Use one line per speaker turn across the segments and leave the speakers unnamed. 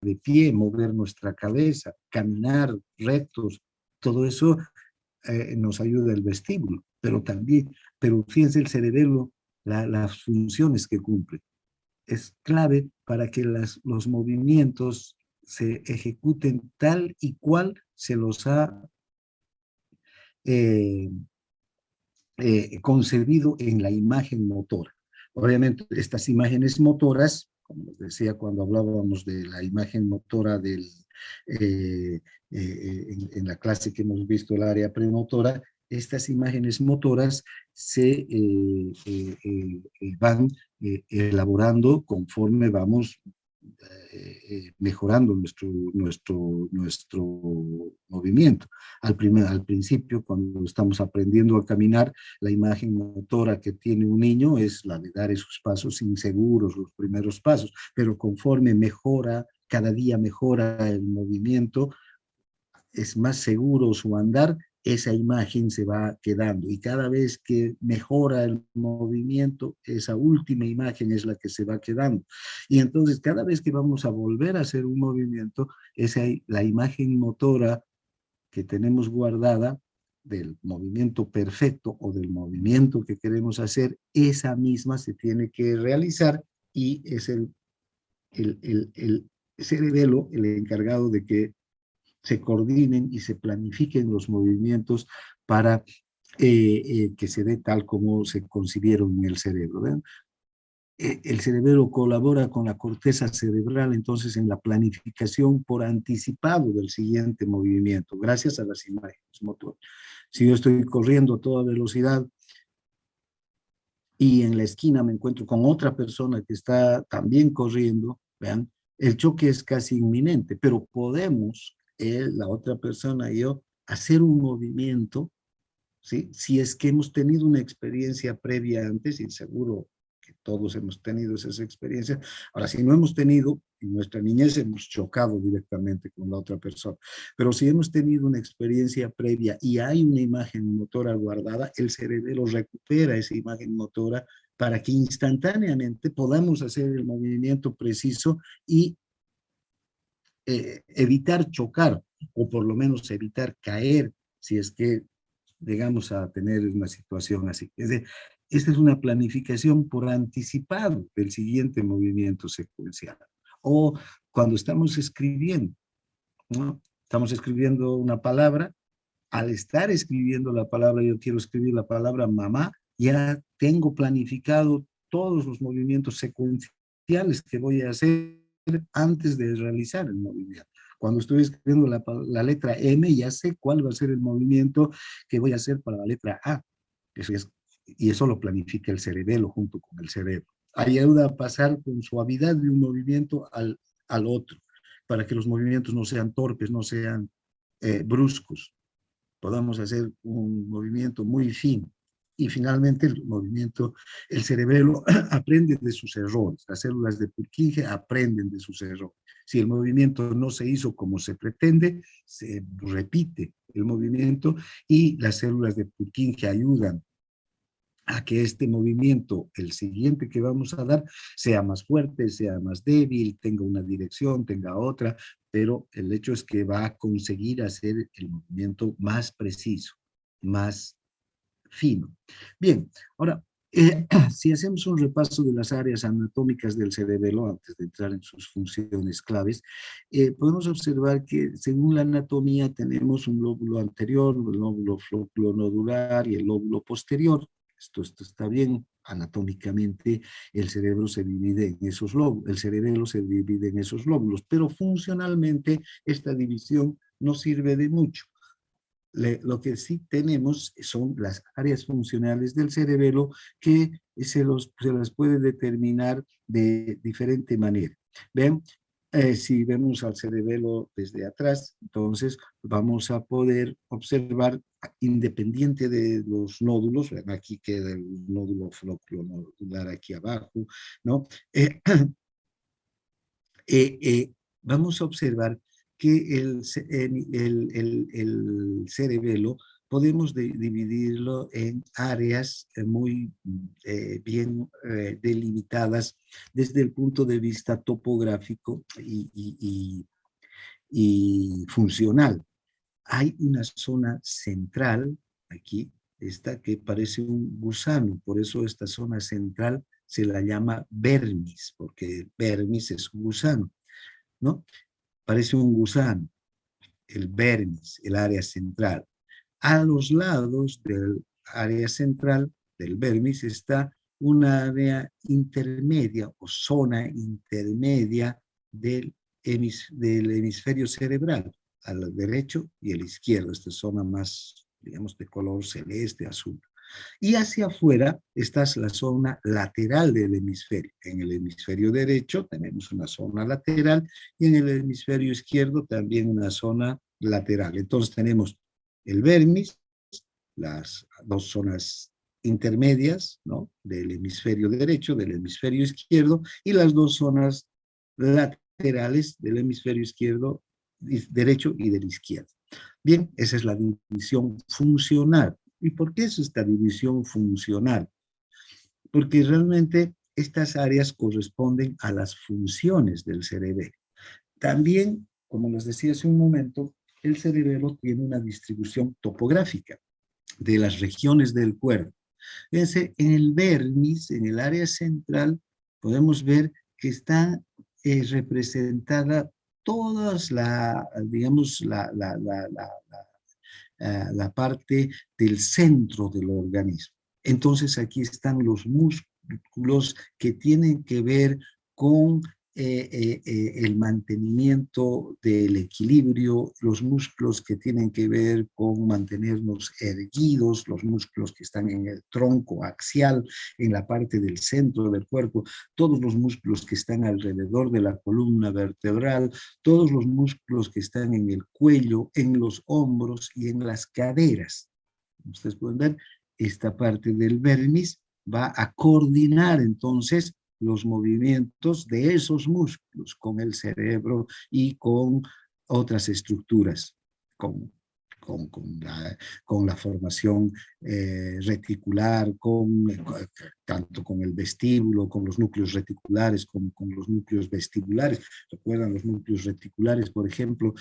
de pie, mover nuestra cabeza, caminar rectos, todo eso nos ayuda el vestíbulo, pero también, pero fíjense el cerebelo, las funciones que cumple. Es clave para que los movimientos se ejecuten tal y cual se los ha eh, concebido en la imagen motora. Obviamente, estas imágenes motoras, como les decía cuando hablábamos de la imagen motora en la clase que hemos visto, el área premotora, estas imágenes motoras se van elaborando conforme vamos mejorando nuestro movimiento. Al principio, cuando estamos aprendiendo a caminar, la imagen motora que tiene un niño es la de dar esos pasos inseguros, los primeros pasos, pero conforme mejora, cada día mejora el movimiento, es más seguro su andar, esa imagen se va quedando. Y cada vez que mejora el movimiento, esa última imagen es la que se va quedando. Y entonces cada vez que vamos a volver a hacer un movimiento, la imagen motora que tenemos guardada del movimiento perfecto o del movimiento que queremos hacer, esa misma se tiene que realizar y es el cerebelo el encargado de que se coordinen y se planifiquen los movimientos para que se dé tal como se concibieron en el cerebro. ¿Ven? El cerebro colabora con la corteza cerebral, entonces, en la planificación por anticipado del siguiente movimiento, gracias a las imágenes motoras. Si yo estoy corriendo a toda velocidad y en la esquina me encuentro con otra persona que está también corriendo, vean, el choque es casi inminente, pero podemos, él, la otra persona y yo, hacer un movimiento, ¿sí? Si es que hemos tenido una experiencia previa antes, y seguro que todos hemos tenido esas experiencias. Ahora, si no hemos tenido, en nuestra niñez hemos chocado directamente con la otra persona, pero si hemos tenido una experiencia previa y hay una imagen motora guardada, el cerebro recupera esa imagen motora para que instantáneamente podamos hacer el movimiento preciso y evitar chocar, o por lo menos evitar caer, si es que llegamos a tener una situación así. Es decir, esta es una planificación por anticipado del siguiente movimiento secuencial. O cuando estamos escribiendo, ¿no? Estamos escribiendo una palabra, al estar escribiendo la palabra, yo quiero escribir la palabra mamá, ya tengo planificado todos los movimientos secuenciales que voy a hacer antes de realizar el movimiento. Cuando estoy escribiendo la letra M, ya sé cuál va a ser el movimiento que voy a hacer para la letra A. Eso es, y eso lo planifica el cerebelo junto con el cerebro. Ayuda a pasar con suavidad de un movimiento al otro, para que los movimientos no sean torpes, no sean bruscos. Podamos hacer un movimiento muy fino. Y finalmente el movimiento, el cerebelo aprende de sus errores. Las células de Purkinje aprenden de sus errores. Si el movimiento no se hizo como se pretende, se repite el movimiento y las células de Purkinje ayudan a que este movimiento, el siguiente que vamos a dar, sea más fuerte, sea más débil, tenga una dirección, tenga otra, pero el hecho es que va a conseguir hacer el movimiento más preciso, más fino. Bien, ahora, si hacemos un repaso de las áreas anatómicas del cerebelo, antes de entrar en sus funciones claves, podemos observar que según la anatomía tenemos un lóbulo anterior, el lóbulo floculonodular y el lóbulo posterior. Esto está bien, anatómicamente el cerebro se divide en esos lóbulos, el cerebelo se divide en esos lóbulos, pero funcionalmente esta división no sirve de mucho. Lo que sí tenemos son las áreas funcionales del cerebelo que se las puede determinar de diferente manera. ¿Ven? Si vemos al cerebelo desde atrás, entonces vamos a poder observar, independiente de los nódulos, ¿ven? Aquí queda el nódulo follicular aquí abajo, ¿no? Vamos a observar que el cerebelo podemos dividirlo en áreas muy bien delimitadas desde el punto de vista topográfico y funcional. Hay una zona central aquí, esta que parece un gusano, por eso esta zona central se la llama vermis, porque vermis es un gusano, ¿no? Parece un gusano, el vermis, el área central. A los lados del área central del vermis está una área intermedia o zona intermedia del hemisferio cerebral, al derecho y al izquierdo, esta zona más, digamos, de color celeste, azul. Y hacia afuera está la zona lateral del hemisferio. En el hemisferio derecho tenemos una zona lateral y en el hemisferio izquierdo también una zona lateral. Entonces tenemos el vermis, las dos zonas intermedias, ¿no? Del hemisferio derecho, del hemisferio izquierdo, y las dos zonas laterales del hemisferio izquierdo, derecho y del izquierdo. Bien, esa es la división funcional. ¿Y por qué es esta división funcional? Porque realmente estas áreas corresponden a las funciones del cerebelo. También, como les decía hace un momento, el cerebelo tiene una distribución topográfica de las regiones del cuerpo. Fíjense, en el vermis, en el área central, podemos ver que está representada todas digamos, la parte del centro del organismo. Entonces aquí están los músculos que tienen que ver con el mantenimiento del equilibrio, los músculos que tienen que ver con mantenernos erguidos, los músculos que están en el tronco axial, en la parte del centro del cuerpo, todos los músculos que están alrededor de la columna vertebral, todos los músculos que están en el cuello, en los hombros y en las caderas. Ustedes pueden ver, esta parte del vermis va a coordinar entonces los movimientos de esos músculos con el cerebro y con otras estructuras, con, con la formación reticular, tanto con el vestíbulo, con los núcleos reticulares, como con los núcleos vestibulares. Recuerdan, los núcleos reticulares, por ejemplo,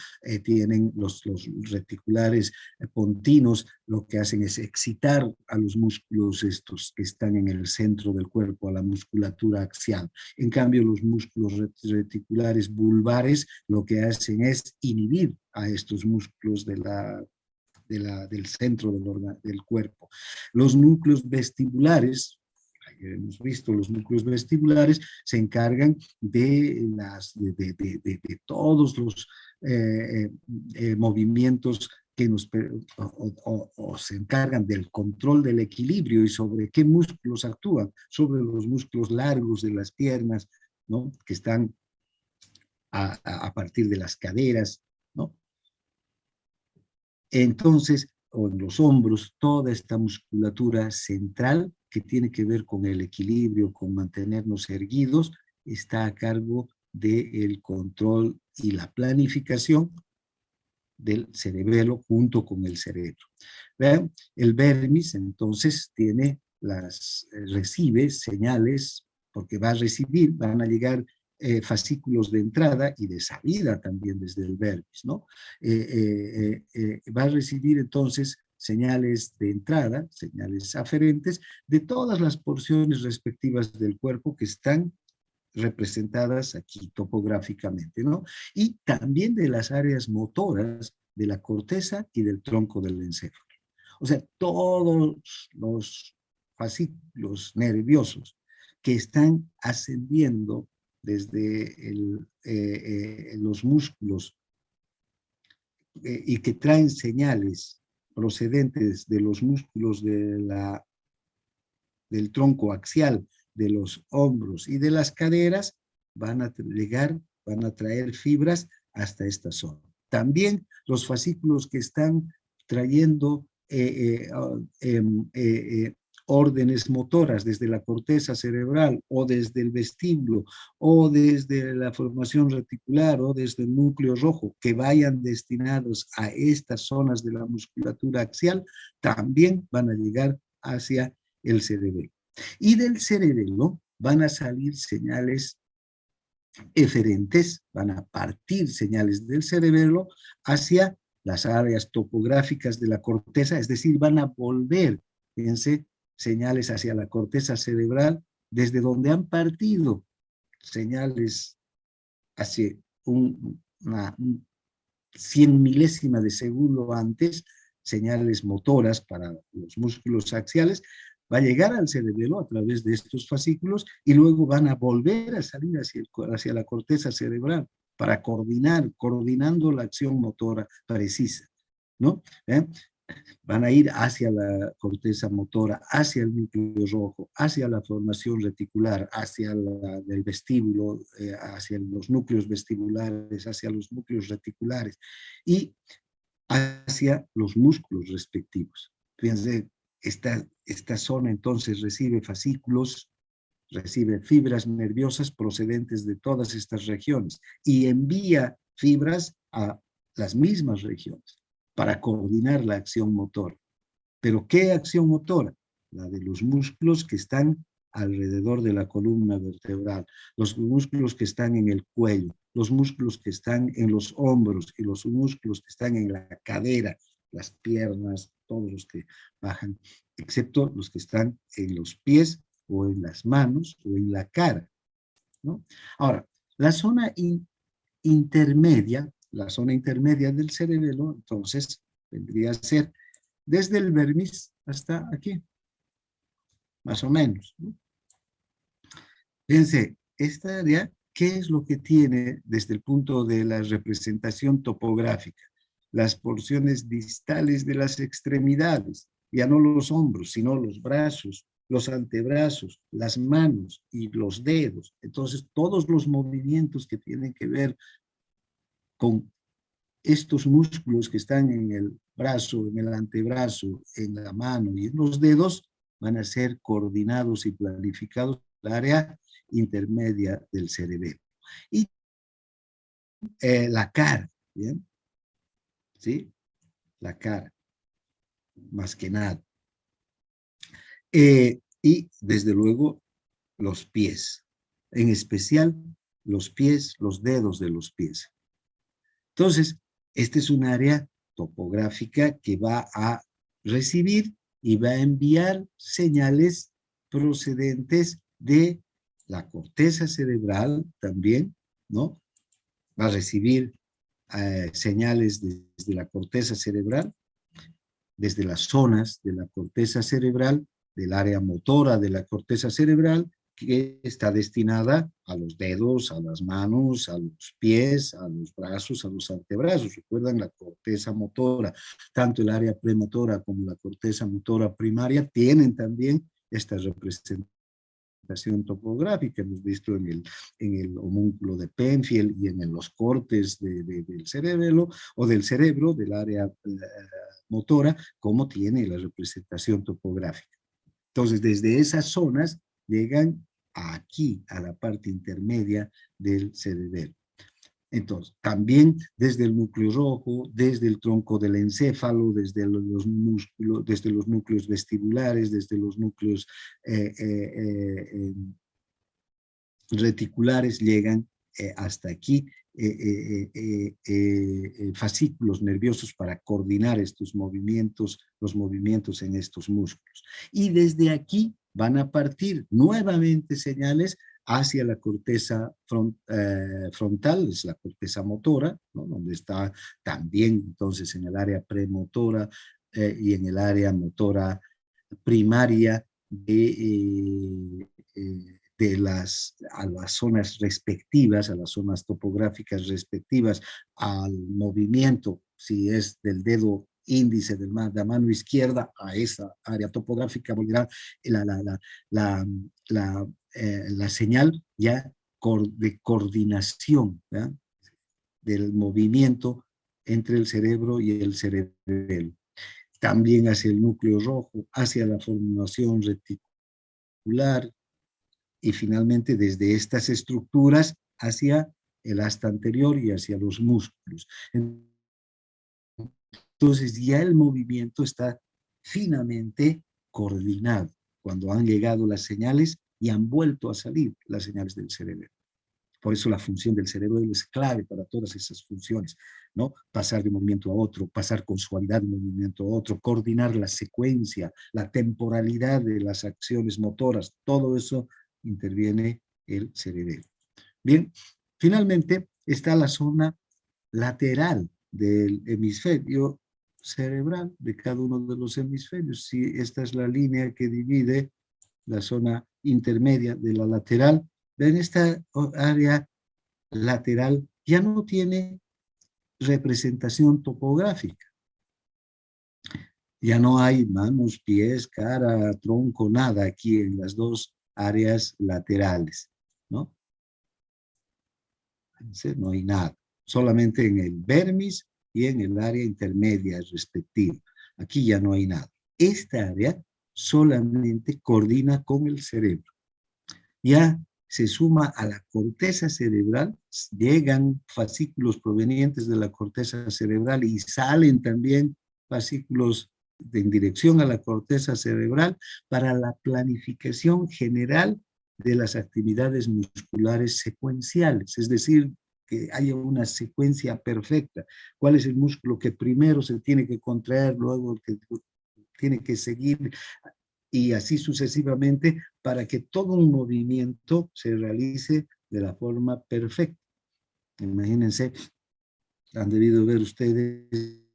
tienen los reticulares pontinos, lo que hacen es excitar a los músculos estos que están en el centro del cuerpo, a la musculatura axial. En cambio, los músculos reticulares vulvares lo que hacen es inhibir a estos músculos del centro del cuerpo. Los núcleos vestibulares, hemos visto, los núcleos vestibulares se encargan de todos los movimientos que o se encargan del control del equilibrio y sobre qué músculos actúan, sobre los músculos largos de las piernas, ¿no? Que están a partir de las caderas, ¿no? Entonces, o en los hombros, toda esta musculatura central que tiene que ver con el equilibrio, con mantenernos erguidos, está a cargo del control y la planificación del cerebelo junto con el cerebro. ¿Vean? El vermis entonces recibe señales, porque va a recibir, van a llegar fascículos de entrada y de salida también desde el vermis, ¿no? Va a recibir entonces señales de entrada, señales aferentes, de todas las porciones respectivas del cuerpo que están representadas aquí topográficamente, ¿no? Y también de las áreas motoras de la corteza y del tronco del encéfalo. O sea, todos los fascículos nerviosos que están ascendiendo desde los músculos y que traen señales procedentes de los músculos del tronco axial, de los hombros y de las caderas, van a traer fibras hasta esta zona. También los fascículos que están trayendo órdenes motoras desde la corteza cerebral o desde el vestíbulo o desde la formación reticular o desde el núcleo rojo que vayan destinados a estas zonas de la musculatura axial, también van a llegar hacia el cerebelo. Y del cerebelo van a salir señales eferentes, van a partir señales del cerebelo hacia las áreas topográficas de la corteza, es decir, van a volver, fíjense, señales hacia la corteza cerebral, desde donde han partido señales hacia una 100 milésima de segundo antes, señales motoras para los músculos axiales, va a llegar al cerebelo a través de estos fascículos y luego van a volver a salir hacia la corteza cerebral para coordinando la acción motora precisa, ¿no? Van a ir hacia la corteza motora, hacia el núcleo rojo, hacia la formación reticular, hacia el vestíbulo, hacia los núcleos vestibulares, hacia los núcleos reticulares y hacia los músculos respectivos. Fíjense, esta zona entonces recibe fascículos, recibe fibras nerviosas procedentes de todas estas regiones y envía fibras a las mismas regiones para coordinar la acción motora. ¿Pero qué acción motora? La de los músculos que están alrededor de la columna vertebral, los músculos que están en el cuello, los músculos que están en los hombros y los músculos que están en la cadera, las piernas, todos los que bajan, excepto los que están en los pies o en las manos o en la cara, ¿no? Ahora, la zona intermedia del cerebelo, entonces, vendría a ser desde el vermis hasta aquí, más o menos, ¿no? Fíjense, esta área, ¿qué es lo que tiene desde el punto de la representación topográfica? Las porciones distales de las extremidades, ya no los hombros, sino los brazos, los antebrazos, las manos y los dedos. Entonces, todos los movimientos que tienen que ver con estos músculos que están en el brazo, en el antebrazo, en la mano y en los dedos van a ser coordinados y planificados en el área intermedia del cerebelo. Y la cara, ¿bien? ¿Sí? La cara, más que nada. Y desde luego los pies, en especial los pies, los dedos de los pies. Entonces, esta es un área topográfica que va a recibir y va a enviar señales procedentes de la corteza cerebral también, ¿no? Va a recibir señales desde la corteza cerebral, desde las zonas de la corteza cerebral, del área motora de la corteza cerebral, que está destinada a los dedos, a las manos, a los pies, a los brazos, a los antebrazos. Recuerdan la corteza motora, tanto el área premotora como la corteza motora primaria tienen también esta representación topográfica. Hemos visto en el homúnculo de Penfield y en los cortes del cerebelo o del cerebro, del área motora, cómo tiene la representación topográfica. Entonces, desde esas zonas llegan aquí, a la parte intermedia del cerebelo. Entonces, también desde el núcleo rojo, desde el tronco del encéfalo, desde los músculos, desde los núcleos vestibulares, desde los núcleos reticulares, llegan hasta aquí fascículos nerviosos para coordinar estos movimientos, los movimientos en estos músculos. Y desde aquí van a partir nuevamente señales hacia la corteza frontal, es la corteza motora, ¿no? Donde está también entonces en el área premotora y en el área motora primaria a las zonas respectivas, a las zonas topográficas respectivas, al movimiento, si es del dedo índice de la mano izquierda, a esa área topográfica volverá la señal ya de coordinación, ¿ya? Del movimiento entre el cerebro y el cerebelo. también hacia el núcleo rojo, hacia la formación reticular y finalmente desde estas estructuras hacia el asta anterior y hacia los músculos. Entonces ya el movimiento está finamente coordinado cuando han llegado las señales y han vuelto a salir las señales del cerebro. Por eso la función del cerebro es clave para todas esas funciones, ¿no? Pasar de un movimiento a otro, pasar con suavidad de un movimiento a otro, coordinar la secuencia, la temporalidad de las acciones motoras, todo eso interviene el cerebelo. Bien, finalmente está la zona lateral del hemisferio cerebral, de cada uno de los hemisferios. Si esta es la línea que divide la zona intermedia de la lateral, ven esta área lateral ya no tiene representación topográfica. Ya no hay manos, pies, cara, tronco, nada aquí en las dos áreas laterales, ¿no? Entonces, no hay nada, solamente en el vermis y en el área intermedia respectiva. Aquí ya no hay nada. Esta área solamente coordina con el cerebro. Ya se suma a la corteza cerebral, llegan fascículos provenientes de la corteza cerebral y salen también fascículos en dirección a la corteza cerebral para la planificación general de las actividades musculares secuenciales, es decir, que haya una secuencia perfecta. ¿Cuál es el músculo que primero se tiene que contraer, luego que tiene que seguir? Y así sucesivamente para que todo un movimiento se realice de la forma perfecta. Imagínense, han debido ver ustedes,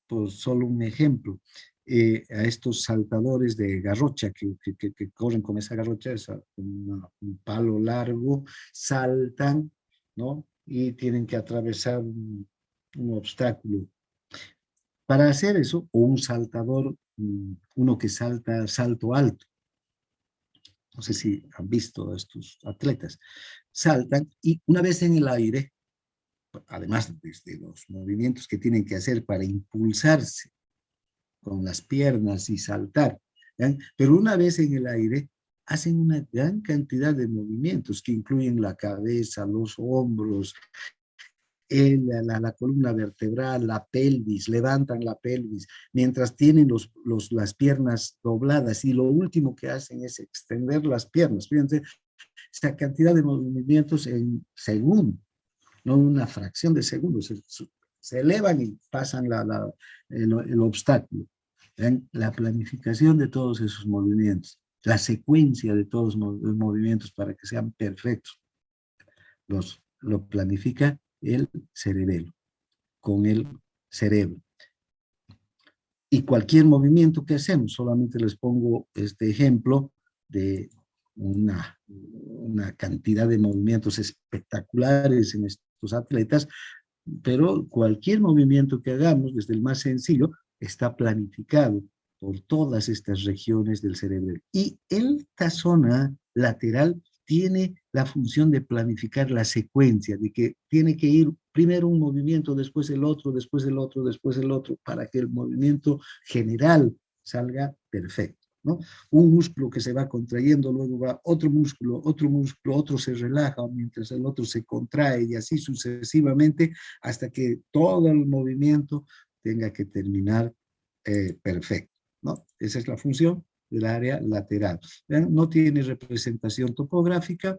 por solo un ejemplo, a estos saltadores de garrocha que corren con esa garrocha, un palo largo, saltan, ¿no? Y tienen que atravesar un obstáculo. Para hacer eso, o un saltador, uno que salta salto alto, no sé si han visto a estos atletas, saltan y una vez en el aire, además de los movimientos que tienen que hacer para impulsarse con las piernas y saltar, ¿ya? Pero una vez en el aire, hacen una gran cantidad de movimientos que incluyen la cabeza, los hombros, la columna vertebral, la pelvis, levantan la pelvis, mientras tienen las piernas dobladas y lo último que hacen es extender las piernas. Fíjense, esa cantidad de movimientos en segundo, no una fracción de segundo, se elevan y pasan el obstáculo. ¿Ven? La planificación de todos esos movimientos, la secuencia de todos los movimientos para que sean perfectos, lo planifica el cerebelo, con el cerebro. Y cualquier movimiento que hacemos, solamente les pongo este ejemplo de una cantidad de movimientos espectaculares en estos atletas, pero cualquier movimiento que hagamos, desde el más sencillo, está planificado por todas estas regiones del cerebro. Y esta zona lateral tiene la función de planificar la secuencia, de que tiene que ir primero un movimiento, después el otro, después el otro, después el otro, para que el movimiento general salga perfecto, ¿no? Un músculo que se va contrayendo, luego va otro músculo, otro se relaja, mientras el otro se contrae y así sucesivamente hasta que todo el movimiento tenga que terminar perfecto, ¿no? Esa es la función del área lateral. ¿Ven? No tiene representación topográfica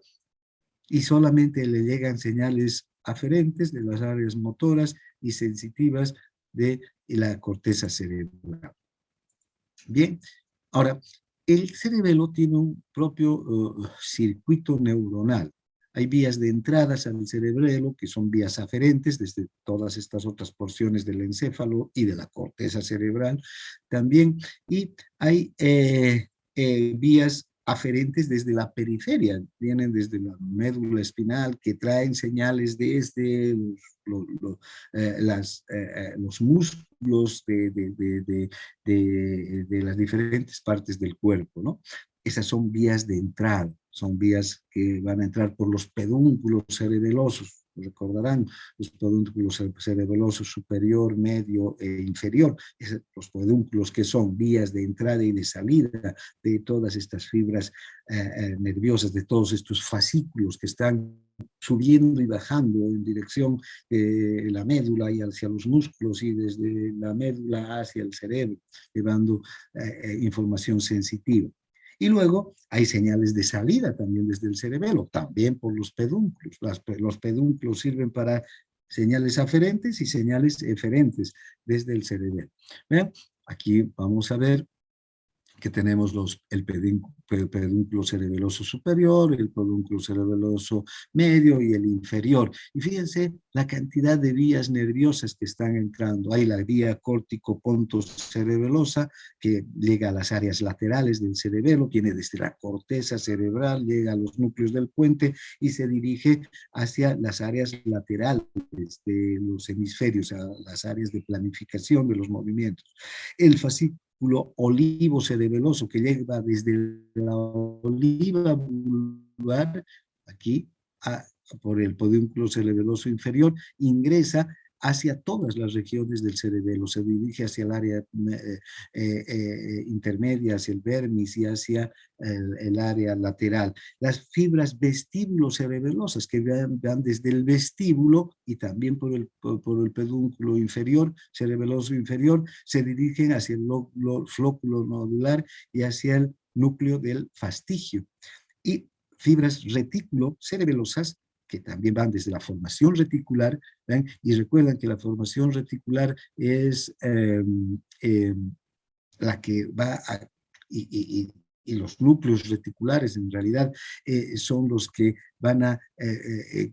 y solamente le llegan señales aferentes de las áreas motoras y sensitivas de la corteza cerebral. Bien, ahora, el cerebelo tiene un propio circuito neuronal. Hay vías de entradas al cerebelo que son vías aferentes desde todas estas otras porciones del encéfalo y de la corteza cerebral también. Y hay vías aferentes desde la periferia, vienen desde la médula espinal que traen señales desde los músculos de las diferentes partes del cuerpo, ¿no? Esas son vías de entrada, son vías que van a entrar por los pedúnculos cerebelosos, recordarán, los pedúnculos cerebelosos superior, medio e inferior, los pedúnculos que son vías de entrada y de salida de todas estas fibras nerviosas, de todos estos fascículos que están subiendo y bajando en dirección de la médula y hacia los músculos y desde la médula hacia el cerebro, llevando información sensitiva. Y luego hay señales de salida también desde el cerebelo, también por los pedúnculos. Los pedúnculos sirven para señales aferentes y señales eferentes desde el cerebelo. ¿Ven? Aquí vamos a ver que tenemos el pedúnculo cerebeloso superior, el pedúnculo cerebeloso medio y el inferior. Y fíjense la cantidad de vías nerviosas que están entrando. Hay la vía córtico-pontocerebelosa que llega a las áreas laterales del cerebelo, viene desde la corteza cerebral, llega a los núcleos del puente y se dirige hacia las áreas laterales de los hemisferios, a las áreas de planificación de los movimientos. El fascículo olivo cerebeloso que lleva desde la oliva vulvar aquí por el pedúnculo cerebeloso inferior, ingresa hacia todas las regiones del cerebelo, se dirige hacia el área intermedia, hacia el vermis y hacia el área lateral. Las fibras vestíbulo-cerebelosas que van desde el vestíbulo y también por el pedúnculo inferior, cerebeloso inferior, se dirigen hacia el flóculo nodular y hacia el núcleo del fastigio. Y fibras retículo-cerebelosas que también van desde la formación reticular, ¿ven? Y recuerden que la formación reticular es la que va a, y los núcleos reticulares en realidad son los que van a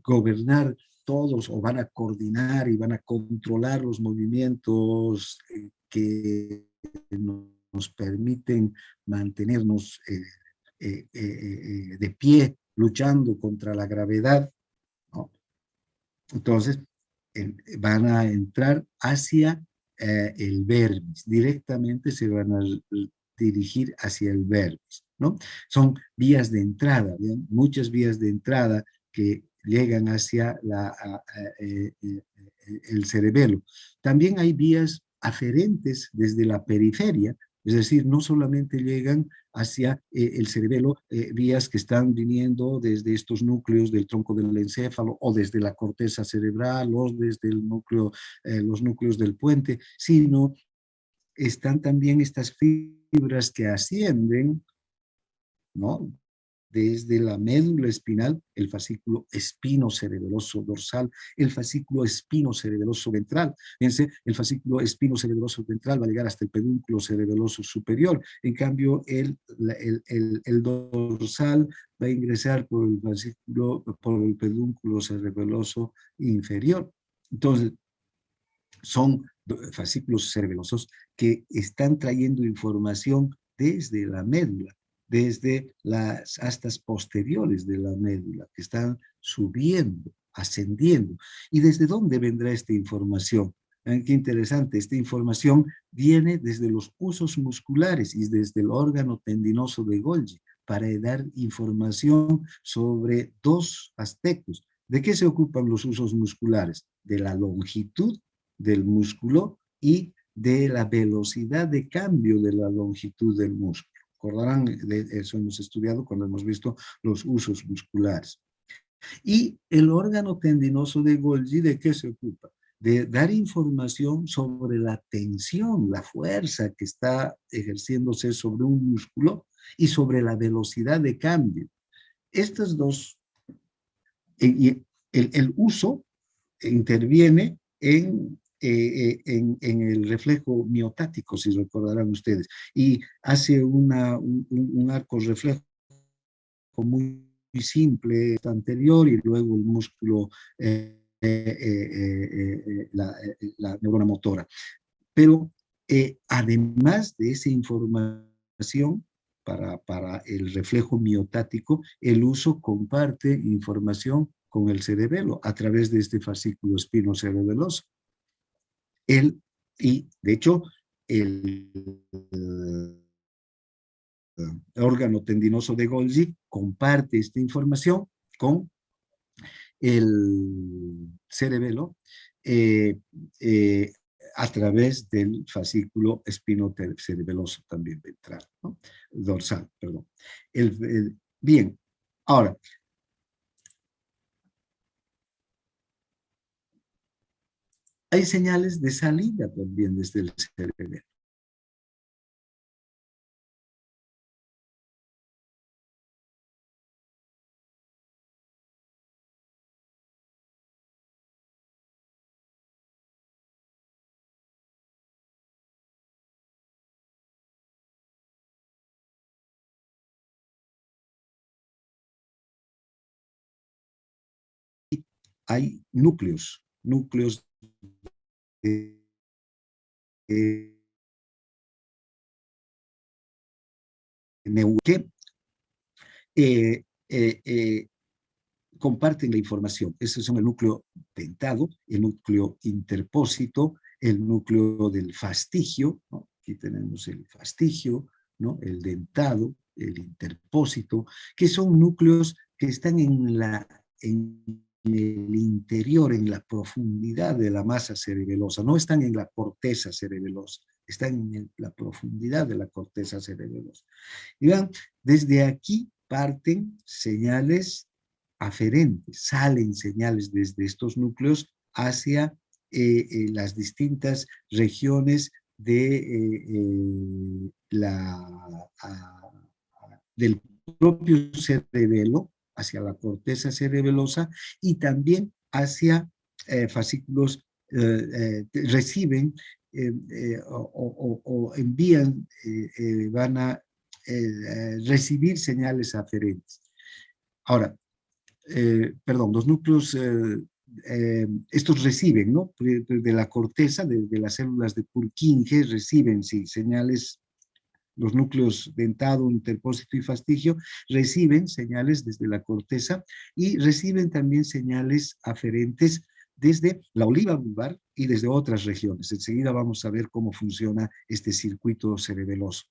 gobernar todos o van a coordinar y van a controlar los movimientos que nos permiten mantenernos de pie, luchando contra la gravedad, ¿no? Entonces, van a entrar hacia el vermis, directamente se van a dirigir hacia el vermis, ¿no? Son vías de entrada, ¿bien? Muchas vías de entrada que llegan hacia el cerebelo. También hay vías aferentes desde la periferia, es decir, no solamente llegan hacia el cerebelo, vías que están viniendo desde estos núcleos del tronco del encéfalo o desde la corteza cerebral o desde el núcleo, los núcleos del puente, sino están también estas fibras que ascienden, ¿no? Desde la médula espinal, el fascículo espinocerebeloso dorsal, el fascículo espinocerebeloso ventral. Fíjense, el fascículo espinocerebeloso ventral va a llegar hasta el pedúnculo cerebeloso superior. En cambio, el dorsal va a ingresar por el fascículo, por el pedúnculo cerebeloso inferior. Entonces, son fascículos cerebelosos que están trayendo información desde la médula, desde las astas posteriores de la médula, que están subiendo, ascendiendo. ¿Y desde dónde vendrá esta información? Qué interesante, esta información viene desde los huesos musculares y desde el órgano tendinoso de Golgi para dar información sobre dos aspectos. ¿De qué se ocupan los huesos musculares? De la longitud del músculo y de la velocidad de cambio de la longitud del músculo. Recordarán, eso hemos estudiado cuando hemos visto los usos musculares. Y el órgano tendinoso de Golgi, ¿de qué se ocupa? De dar información sobre la tensión, la fuerza que está ejerciéndose sobre un músculo y sobre la velocidad de cambio. Estas dos, el uso interviene en el reflejo miotático, si recordarán ustedes, y hace un arco reflejo muy simple anterior y luego el músculo, la neurona motora. Pero además de esa información para el reflejo miotático, el uso comparte información con el cerebelo a través de este fascículo espinocerebeloso. Y de hecho, el órgano tendinoso de Golgi comparte esta información con el cerebelo eh, eh, a través del fascículo espinocerebeloso también ventral, ¿no? Dorsal, perdón. Bien, ahora, hay señales de salida también desde el cerebelo. Hay núcleos de, de, que eh, eh, eh, comparten la información. Estos son el núcleo dentado, el núcleo interpósito, el núcleo del fastigio, ¿no? Aquí tenemos el fastigio, ¿no? El dentado, el interpósito, que son núcleos que están en el interior, en la profundidad de la masa cerebelosa, no están en la corteza cerebelosa, están en la profundidad de la corteza cerebelosa. Y vean, desde aquí parten señales aferentes, salen señales desde estos núcleos hacia las distintas regiones de, del propio cerebelo, hacia la corteza cerebelosa y también hacia fascículos, reciben o envían, van a recibir señales aferentes. Ahora, perdón, los núcleos, estos reciben, ¿no? De la corteza, de las células de Purkinje, reciben, sí, señales, los núcleos dentado, interpósito y fastigio, reciben señales desde la corteza y reciben también señales aferentes desde la oliva vulvar y desde otras regiones. Enseguida vamos a ver cómo funciona este circuito cerebeloso.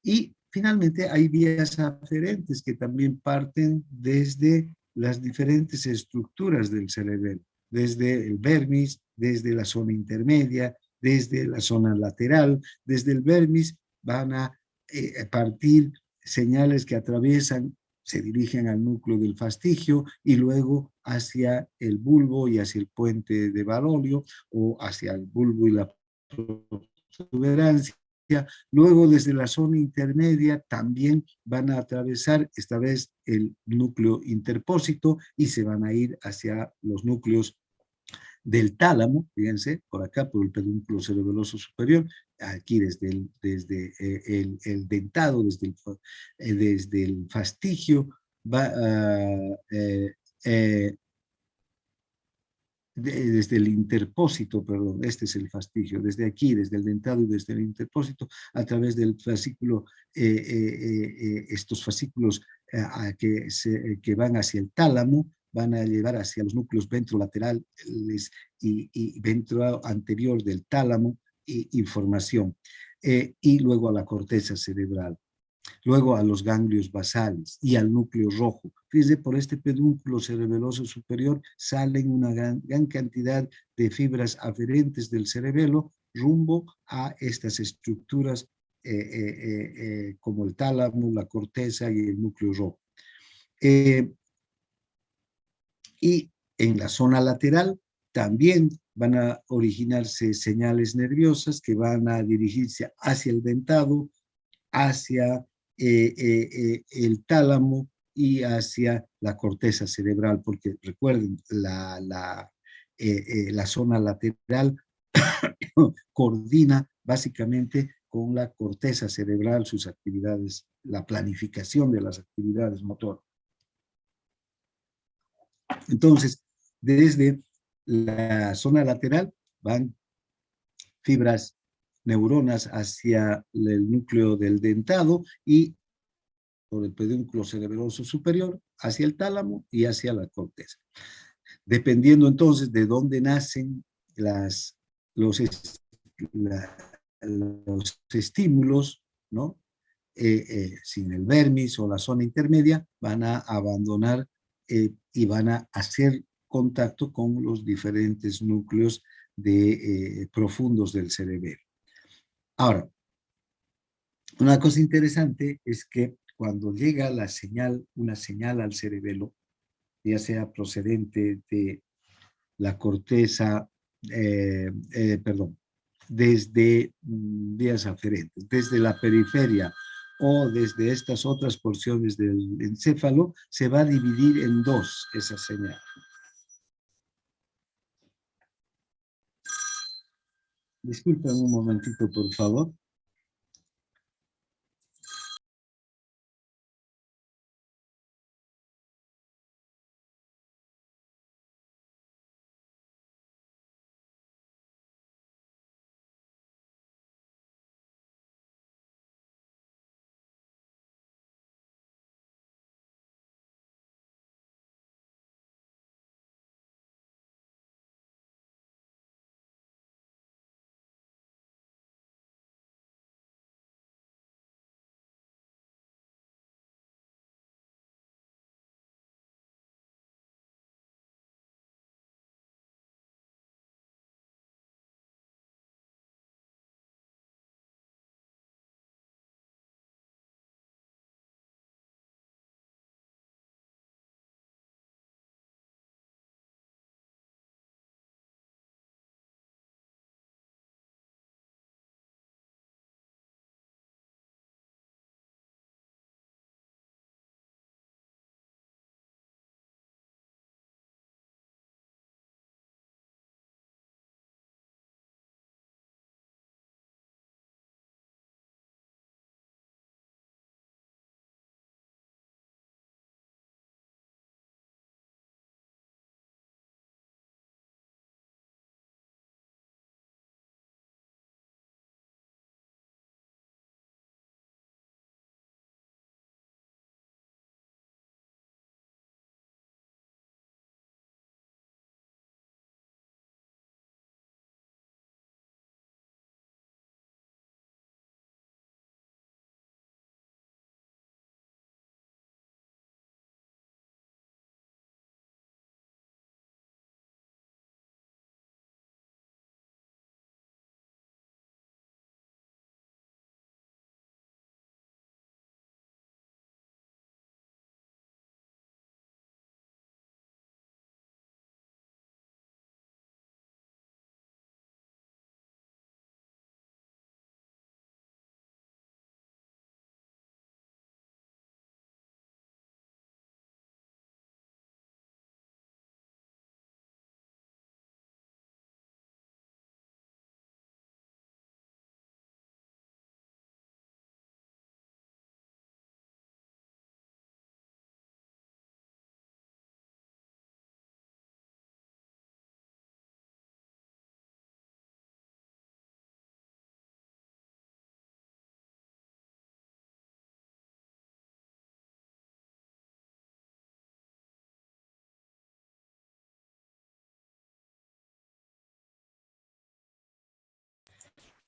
Y finalmente hay vías aferentes que también parten desde las diferentes estructuras del cerebelo, desde el vermis, desde la zona intermedia, desde la zona lateral. Desde el vermis van a partir señales que atraviesan, se dirigen al núcleo del fastigio y luego hacia el bulbo y hacia el puente de Barolio, o hacia el bulbo y la protuberancia. Luego, desde la zona intermedia, también van a atravesar esta vez el núcleo interpósito y se van a ir hacia los núcleos del tálamo, fíjense, por acá, por el pedúnculo cerebeloso superior, aquí desde el dentado, desde el fastigio, va desde el interpósito, perdón, este es el fastigio, desde aquí, desde el dentado y desde el interpósito, a través del fascículo, estos fascículos que van hacia el tálamo, van a llevar hacia los núcleos ventrolaterales y ventroanterior del tálamo información, y luego a la corteza cerebral, luego a los ganglios basales y al núcleo rojo. Fíjense, por este pedúnculo cerebeloso superior salen una gran cantidad de fibras aferentes del cerebelo rumbo a estas estructuras como el tálamo, la corteza y el núcleo rojo. Y en la zona lateral también van a originarse señales nerviosas que van a dirigirse hacia el dentado, hacia el tálamo y hacia la corteza cerebral, porque recuerden, la zona lateral coordina básicamente con la corteza cerebral sus actividades, la planificación de las actividades motoras. Entonces, desde la zona lateral van fibras, neuronas hacia el núcleo del dentado y por el pedúnculo cerebeloso superior hacia el tálamo y hacia la corteza. Dependiendo entonces de dónde nacen los, los estímulos, ¿no? Sin el vermis o la zona intermedia, van a abandonar y van a hacer contacto con los diferentes núcleos profundos del cerebelo. Ahora, una cosa interesante es que cuando llega la señal, una señal al cerebelo, ya sea procedente de la corteza, desde vías aferentes, desde la periferia o desde estas otras porciones del encéfalo, se va a dividir en dos esa señal. Disculpen un momentito, por favor.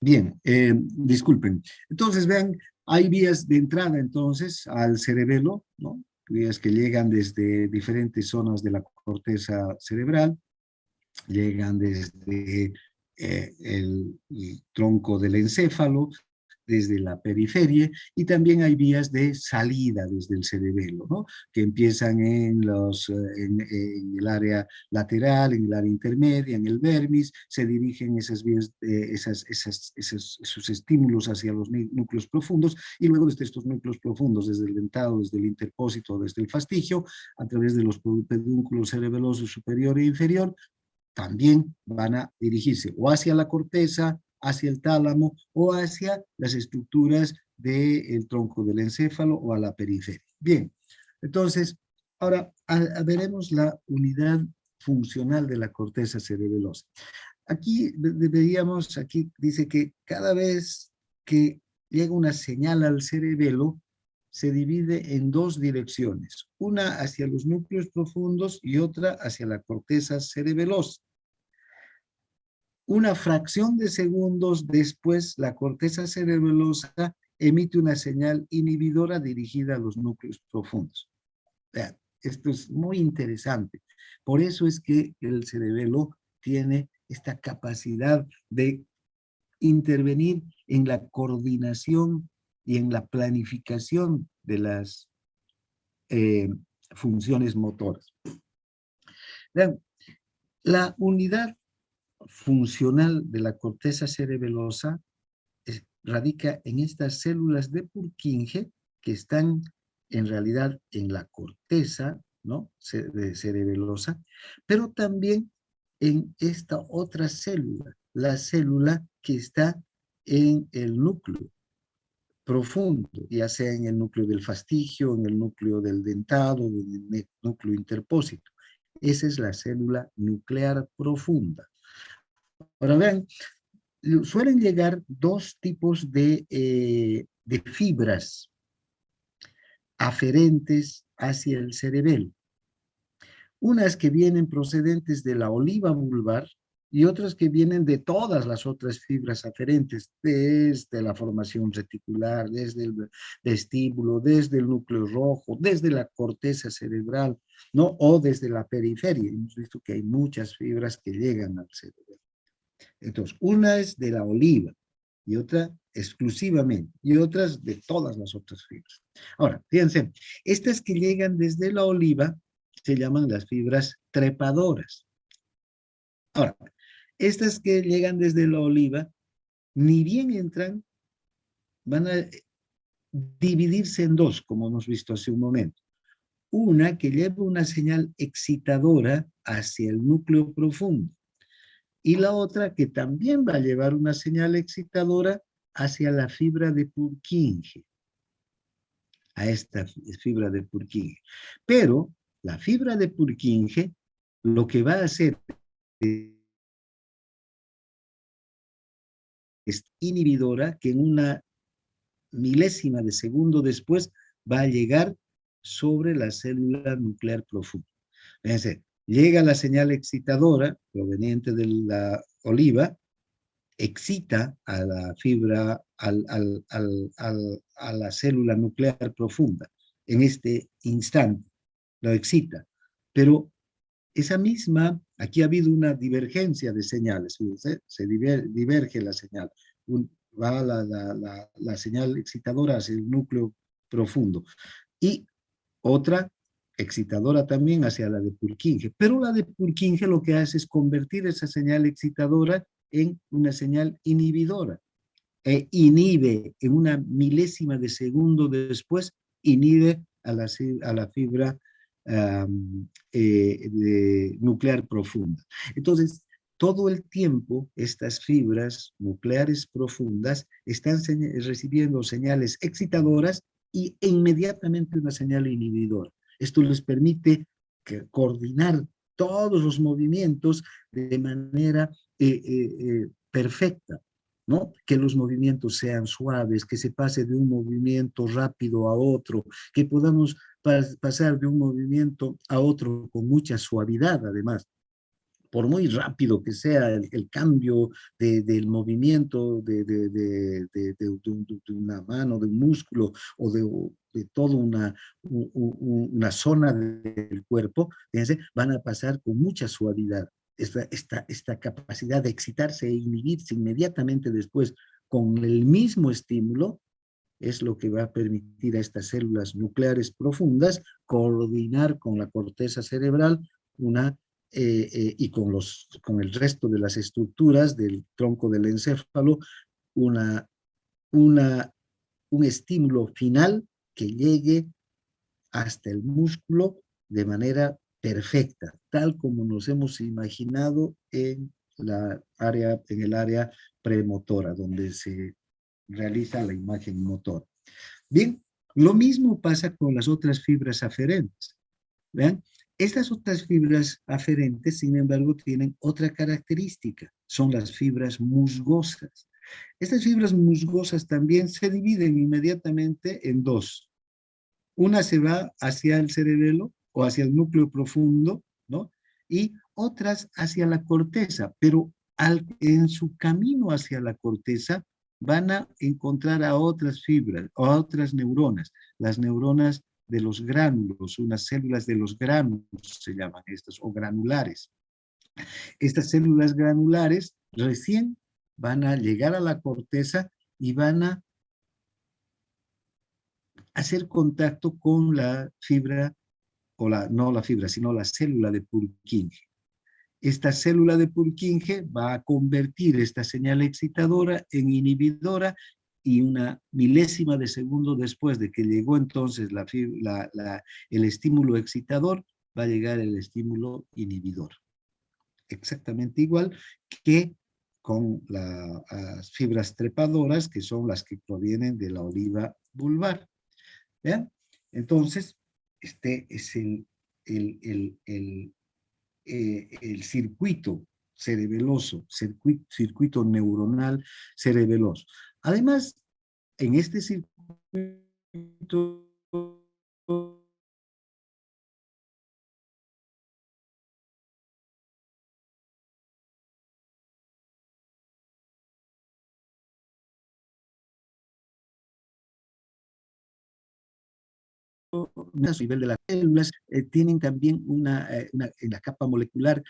Bien, disculpen. Entonces, vean, hay vías de entrada entonces al cerebelo, ¿no? Vías que llegan desde diferentes zonas de la corteza cerebral, llegan desde el tronco del encéfalo, desde la periferia, y también hay vías de salida desde el cerebelo, ¿no? Que empiezan en el área lateral, en el área intermedia, en el vermis, se dirigen esas vías, esos estímulos hacia los núcleos profundos, y luego desde estos núcleos profundos, desde el dentado, desde el interpósito, desde el fastigio, a través de los pedúnculos cerebelosos superior e inferior, también van a dirigirse o hacia la corteza, hacia el tálamo o hacia las estructuras del tronco del encéfalo o a la periferia. Bien, entonces, ahora veremos la unidad funcional de la corteza cerebelosa. Aquí veíamos, aquí dice que cada vez que llega una señal al cerebelo, se divide en dos direcciones, una hacia los núcleos profundos y otra hacia la corteza cerebelosa. Una fracción de segundos después, la corteza cerebelosa emite una señal inhibidora dirigida a los núcleos profundos. Vean, esto es muy interesante, Por eso es que el cerebelo tiene esta capacidad de intervenir en la coordinación y en la planificación de las eh, funciones motoras. Vean, la unidad funcional de la corteza cerebelosa radica en estas células de Purkinje que están en realidad en la corteza, ¿no? Cerebelosa, pero también en esta otra célula, la célula que está en el núcleo profundo, ya sea en el núcleo del fastigio, en el núcleo del dentado, en el núcleo interpósito. Esa es la célula nuclear profunda. Ahora vean, suelen llegar dos tipos de fibras aferentes hacia el cerebelo. Unas que vienen procedentes de la oliva vulvar y otras que vienen de todas las otras fibras aferentes, desde la formación reticular, desde el vestíbulo, desde el núcleo rojo, desde la corteza cerebral, ¿no? O desde la periferia. Hemos visto que hay muchas fibras que llegan al cerebro. Entonces, una es de la oliva y otra exclusivamente, y otras de todas las otras fibras. Ahora, fíjense, estas que llegan desde la oliva se llaman las fibras trepadoras. Ahora, estas que llegan desde la oliva, ni bien entran, van a dividirse en dos, como hemos visto hace un momento. Una que lleva una señal excitadora hacia el núcleo profundo, y la otra que también va a llevar una señal excitadora hacia la fibra de Purkinje, a esta fibra de Purkinje. Pero la fibra de Purkinje lo que va a hacer es inhibidora, que en una milésima de segundo después va a llegar sobre la célula nuclear profunda. Fíjense, llega la señal excitadora proveniente de la oliva, excita a la fibra, a la célula nuclear profunda. En este instante lo excita. Pero esa misma, aquí ha habido una divergencia de señales, se diverge la señal. Va la señal excitadora hacia el núcleo profundo. Y otra excitadora también hacia la de Purkinje. Pero la de Purkinje lo que hace es convertir esa señal excitadora en una señal inhibidora. Inhibe en una milésima de segundo después, inhibe a la fibra nuclear profunda. Entonces, todo el tiempo estas fibras nucleares profundas están recibiendo señales excitadoras y inmediatamente una señal inhibidora. Esto les permite coordinar todos los movimientos de manera perfecta, ¿no? Que los movimientos sean suaves, que se pase de un movimiento rápido a otro, que podamos pasar de un movimiento a otro con mucha suavidad, además. Por muy rápido que sea el cambio del movimiento de una mano, de un músculo o de toda una zona del cuerpo, fíjense, van a pasar con mucha suavidad. Esta capacidad de excitarse e inhibirse inmediatamente después con el mismo estímulo es lo que va a permitir a estas células nucleares profundas coordinar con la corteza cerebral y con el resto de las estructuras del tronco del encéfalo una, un estímulo final que llegue hasta el músculo de manera perfecta, tal como nos hemos imaginado en el área premotora, donde se realiza la imagen motora. Bien, lo mismo pasa con las otras fibras aferentes. ¿Vean? Estas otras fibras aferentes, sin embargo, tienen otra característica, son las fibras musgosas. Estas fibras musgosas también se dividen inmediatamente en dos. Una se va hacia el cerebelo o hacia el núcleo profundo, ¿no? Y otras hacia la corteza, pero en su camino hacia la corteza van a encontrar a otras fibras, o a otras neuronas, las neuronas de los gránulos, unas células de los gránulos se llaman estas, o granulares. Estas células granulares recién van a llegar a la corteza y van a hacer contacto con la fibra, o no la fibra, sino la célula de Purkinje. Esta célula de Purkinje va a convertir esta señal excitadora en inhibidora y una milésima de segundo después de que llegó entonces el estímulo excitador, va a llegar el estímulo inhibidor. Exactamente igual que con las fibras trepadoras, que son las que provienen de la oliva vulvar. ¿Ya? Entonces, este es el circuito cerebeloso, circuito neuronal cerebeloso. Además, en este circuito a nivel de las células, tienen también en la capa molecular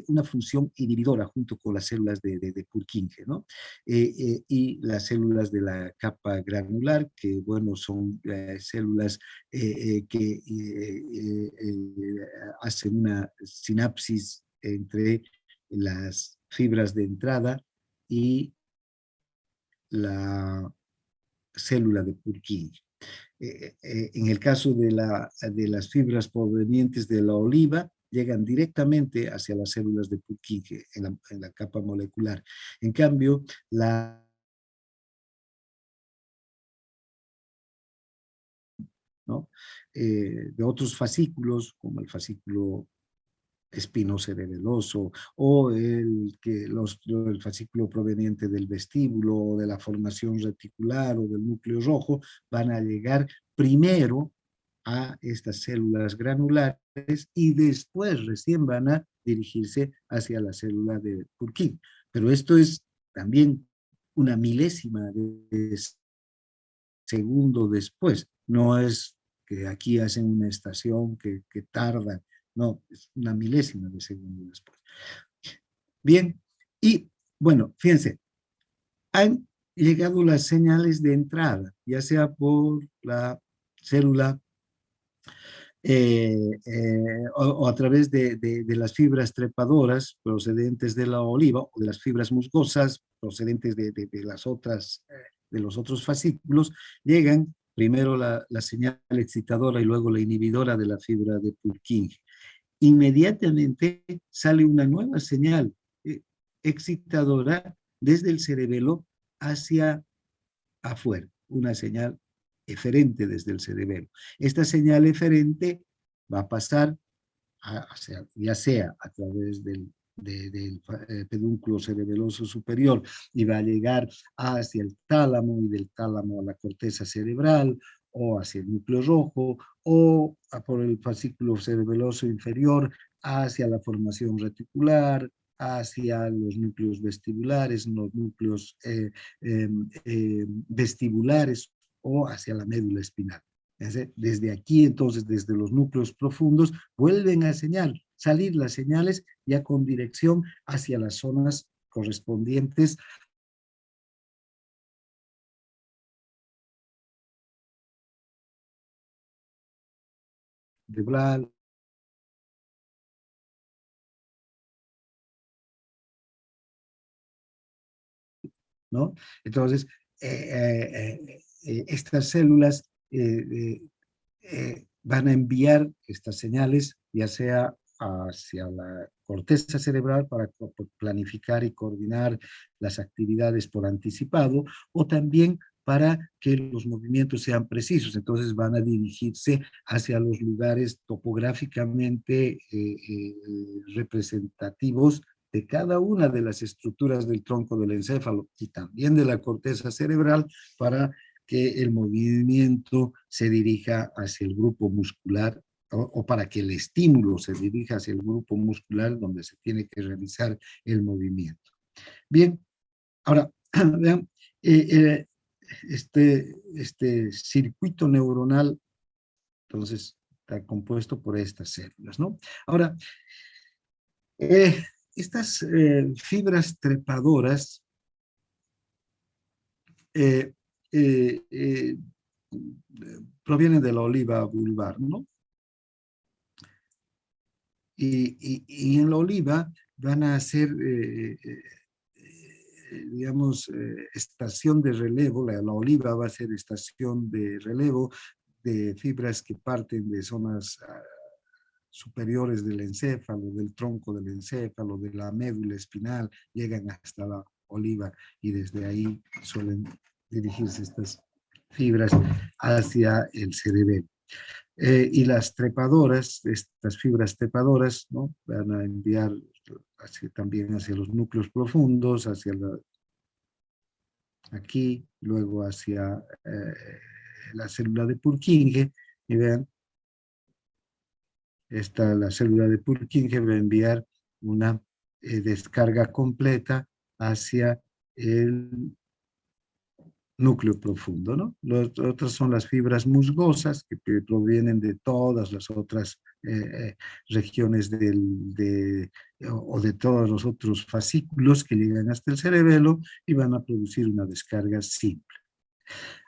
una función inhibidora junto con las células de Purkinje, ¿no? Y las células de la capa granular, que bueno, son células que hacen una sinapsis entre las fibras de entrada y la célula de Purkinje. En el caso de las fibras provenientes de la oliva, llegan directamente hacia las células de Purkinje en la capa molecular. En cambio, ¿no? De otros fascículos, como el fascículo espinocerebeloso o el fascículo proveniente del vestíbulo o de la formación reticular o del núcleo rojo, van a llegar primero a estas células granulares y después recién van a dirigirse hacia la célula de Purkinje. Pero esto es también una milésima de segundo después. No es que aquí hacen una estación que tarda, no, es una milésima de segundo después. Bien, y bueno, fíjense, han llegado las señales de entrada, ya sea por la célula o a través de las fibras trepadoras procedentes de la oliva o de las fibras musgosas procedentes de los otros fascículos, llegan primero la señal excitadora y luego la inhibidora de la fibra de Purkinje. Inmediatamente sale una nueva señal excitadora desde el cerebelo hacia afuera, una señal eferente desde el cerebelo. Esta señal eferente va a pasar ya sea a través del pedúnculo cerebeloso superior y va a llegar hacia el tálamo y del tálamo a la corteza cerebral o hacia el núcleo rojo o por el fascículo cerebeloso inferior hacia la formación reticular, hacia los núcleos vestibulares, los núcleos vestibulares o hacia la médula espinal. Desde aquí, entonces, desde los núcleos profundos, vuelven a salir las señales ya con dirección hacia las zonas correspondientes cerebral, ¿no? Entonces, estas células van a enviar estas señales, ya sea hacia la corteza cerebral para planificar y coordinar las actividades por anticipado, o también para que los movimientos sean precisos. Entonces van a dirigirse hacia los lugares topográficamente representativos de cada una de las estructuras del tronco del encéfalo y también de la corteza cerebral para que el movimiento se dirija hacia el grupo muscular o para que el estímulo se dirija hacia el grupo muscular donde se tiene que realizar el movimiento. Bien, ahora, vean, este circuito neuronal Entonces, está compuesto por estas células, ¿no? Ahora, eh, estas fibras trepadoras eh, eh, eh, provienen de la oliva vulvar, ¿no? Y en la oliva van a hacer, digamos, estación de relevo, la oliva va a ser estación de relevo de fibras que parten de zonas superiores del encéfalo, del tronco del encéfalo, de la médula espinal, llegan hasta la oliva y desde ahí suelen dirigirse estas fibras hacia el cerebelo. Y las trepadoras, estas fibras trepadoras, ¿no? Van a enviar también hacia los núcleos profundos, hacia aquí, luego hacia la célula de Purkinje, y vean, la célula de Purkinje va a enviar una descarga completa hacia el núcleo profundo, ¿no? Las otras son las fibras musgosas que provienen de todas las otras regiones o de todos los otros fascículos que llegan hasta el cerebelo y van a producir una descarga simple.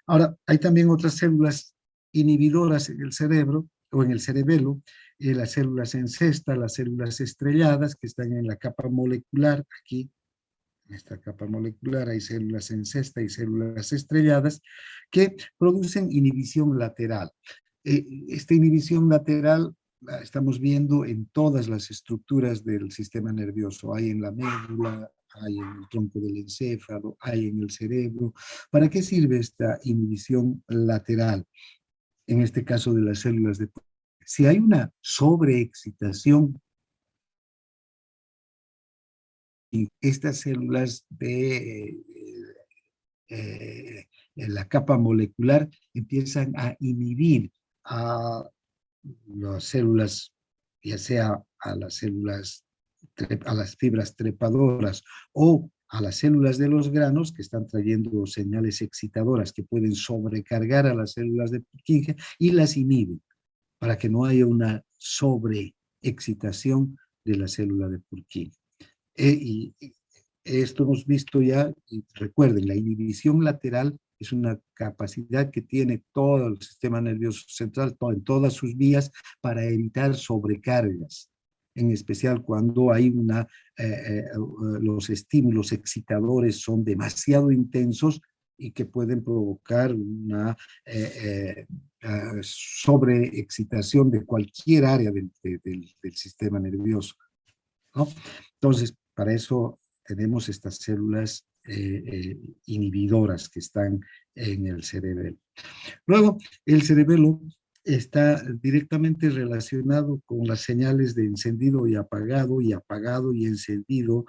Ahora, hay también otras células inhibidoras en el cerebro o en el cerebelo, las células en cesta, las células estrelladas que están en la capa molecular, aquí en esta capa molecular hay células en cesta y células estrelladas que producen inhibición lateral. Esta inhibición lateral la estamos viendo en todas las estructuras del sistema nervioso. Hay en la médula, hay en el tronco del encéfalo, hay en el cerebro. ¿Para qué sirve esta inhibición lateral? En este caso de las células de... Si hay una sobreexcitación, estas células de en la capa molecular empiezan a inhibir a las células, ya sea a las células, a las fibras trepadoras o a las células de los granos que están trayendo señales excitadoras que pueden sobrecargar a las células de Purkinje y las inhiben para que no haya una sobreexcitación de la célula de Purkinje. Y esto hemos visto ya, y recuerden, la inhibición lateral es una capacidad que tiene todo el sistema nervioso central, en todas sus vías, para evitar sobrecargas, en especial cuando hay los estímulos excitadores son demasiado intensos y que pueden provocar una sobreexcitación de cualquier área del sistema nervioso, ¿no? Entonces, para eso tenemos estas células inhibidoras que están en el cerebelo. Luego, el cerebelo está directamente relacionado con las señales de encendido y apagado y encendido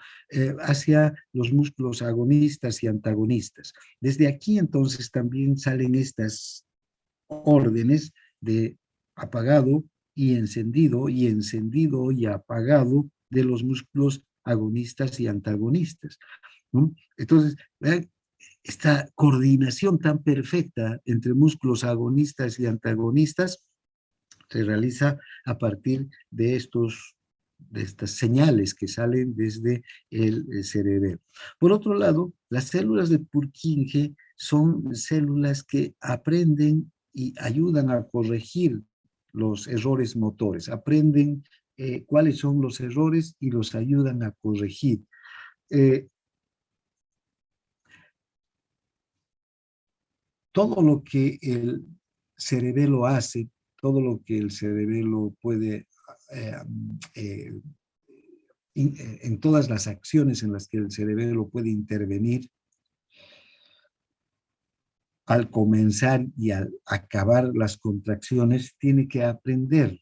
hacia los músculos agonistas y antagonistas. Desde aquí entonces también salen estas órdenes de apagado y encendido y apagado de los músculos agonistas y antagonistas, ¿no? Entonces, esta coordinación tan perfecta entre músculos agonistas y antagonistas se realiza a partir de estas señales que salen desde el cerebro. Por otro lado, las células de Purkinje son células que aprenden y ayudan a corregir los errores motores, aprenden cuáles son los errores y los ayudan a corregir. Todo lo que el cerebelo hace, todo lo que el cerebelo puede, eh, eh, en todas las acciones en las que el cerebelo puede intervenir, al comenzar y al acabar las contracciones, tiene que aprender.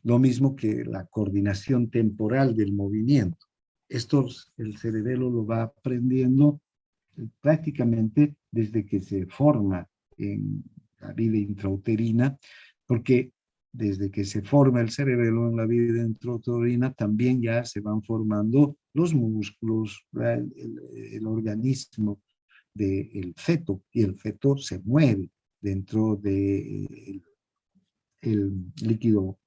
Lo mismo que la coordinación temporal del movimiento. Esto el cerebelo lo va aprendiendo prácticamente desde que se forma en la vida intrauterina, porque desde que se forma el cerebelo en la vida intrauterina también ya se van formando los músculos, el organismo del feto, y el feto se mueve dentro del el líquido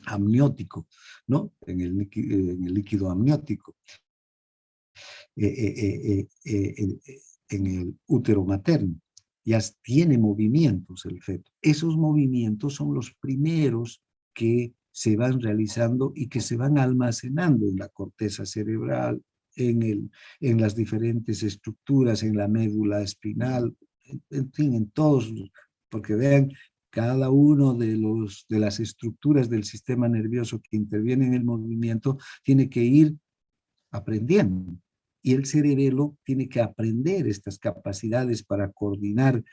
amniótico, ¿no? En el líquido amniótico, en el útero materno. Ya tiene movimientos el feto. Esos movimientos son los primeros que se van realizando y que se van almacenando en la corteza cerebral, en las diferentes estructuras, en la médula espinal, en fin, en todos, porque vean, cada uno de las estructuras del sistema nervioso que interviene en el movimiento tiene que ir aprendiendo. Y el cerebelo tiene que aprender estas capacidades para coordinar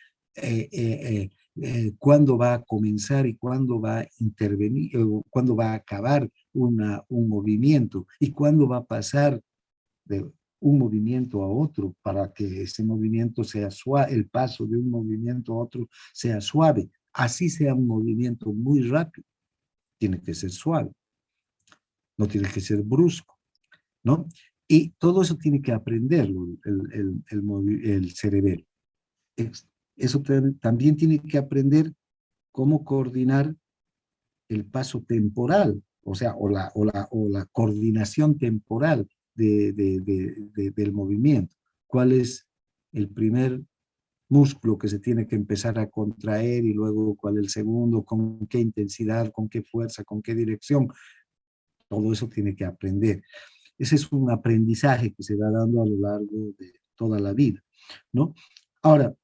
cuándo va a comenzar y cuándo va a intervenir, cuándo va a acabar un movimiento y cuándo va a pasar de un movimiento a otro para que ese movimiento sea suave, el paso de un movimiento a otro sea suave. Así sea un movimiento muy rápido, tiene que ser suave, no tiene que ser brusco, ¿no? Y todo eso tiene que aprenderlo el cerebelo. Eso también tiene que aprender cómo coordinar el paso temporal, o sea, o la coordinación temporal del movimiento. ¿Cuál es el primer músculo que se tiene que empezar a contraer y luego cuál es el segundo, con qué intensidad, con qué fuerza, con qué dirección? Todo eso tiene que aprender. Ese es un aprendizaje que se va dando a lo largo de toda la vida, ¿no? Ahora,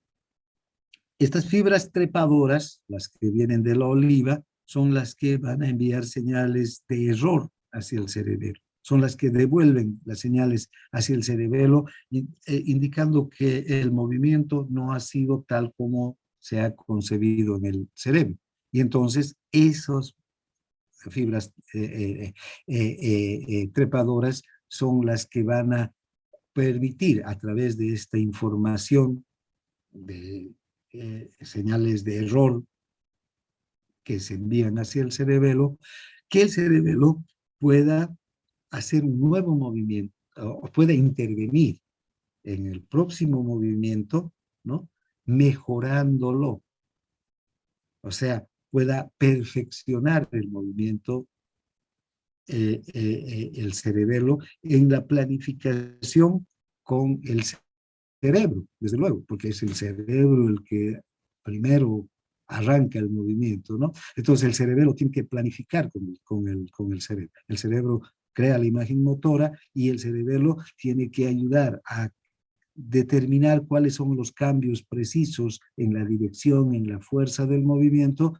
estas fibras trepadoras, las que vienen de la oliva, son las que van a enviar señales de error hacia el cerebelo. Son las que devuelven las señales hacia el cerebelo, indicando que el movimiento no ha sido tal como se ha concebido en el cerebro. Y entonces, esas fibras trepadoras son las que van a permitir a través de esta información de señales de error que se envían hacia el cerebelo, que el cerebelo pueda hacer un nuevo movimiento o pueda intervenir en el próximo movimiento, ¿no? Mejorándolo. O sea, pueda perfeccionar el movimiento el cerebelo en la planificación con el cerebro, desde luego, porque es el cerebro el que primero arranca el movimiento, ¿no? Entonces el cerebelo tiene que planificar con el cerebro. El cerebro crea la imagen motora y el cerebelo tiene que ayudar a determinar cuáles son los cambios precisos en la dirección, en la fuerza del movimiento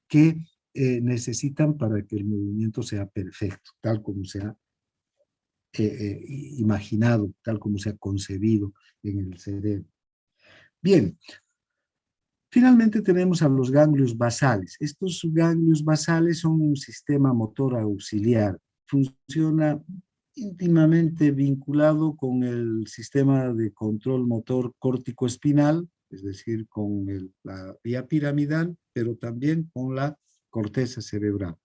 que necesitan para que el movimiento sea perfecto, tal como se ha imaginado, tal como se ha concebido en el cerebro. Bien, finalmente tenemos a los ganglios basales. Estos ganglios basales son un sistema motor auxiliar. Funciona íntimamente vinculado con el sistema de control motor córtico-espinal, es decir, con la vía piramidal, pero también con la corteza cerebral.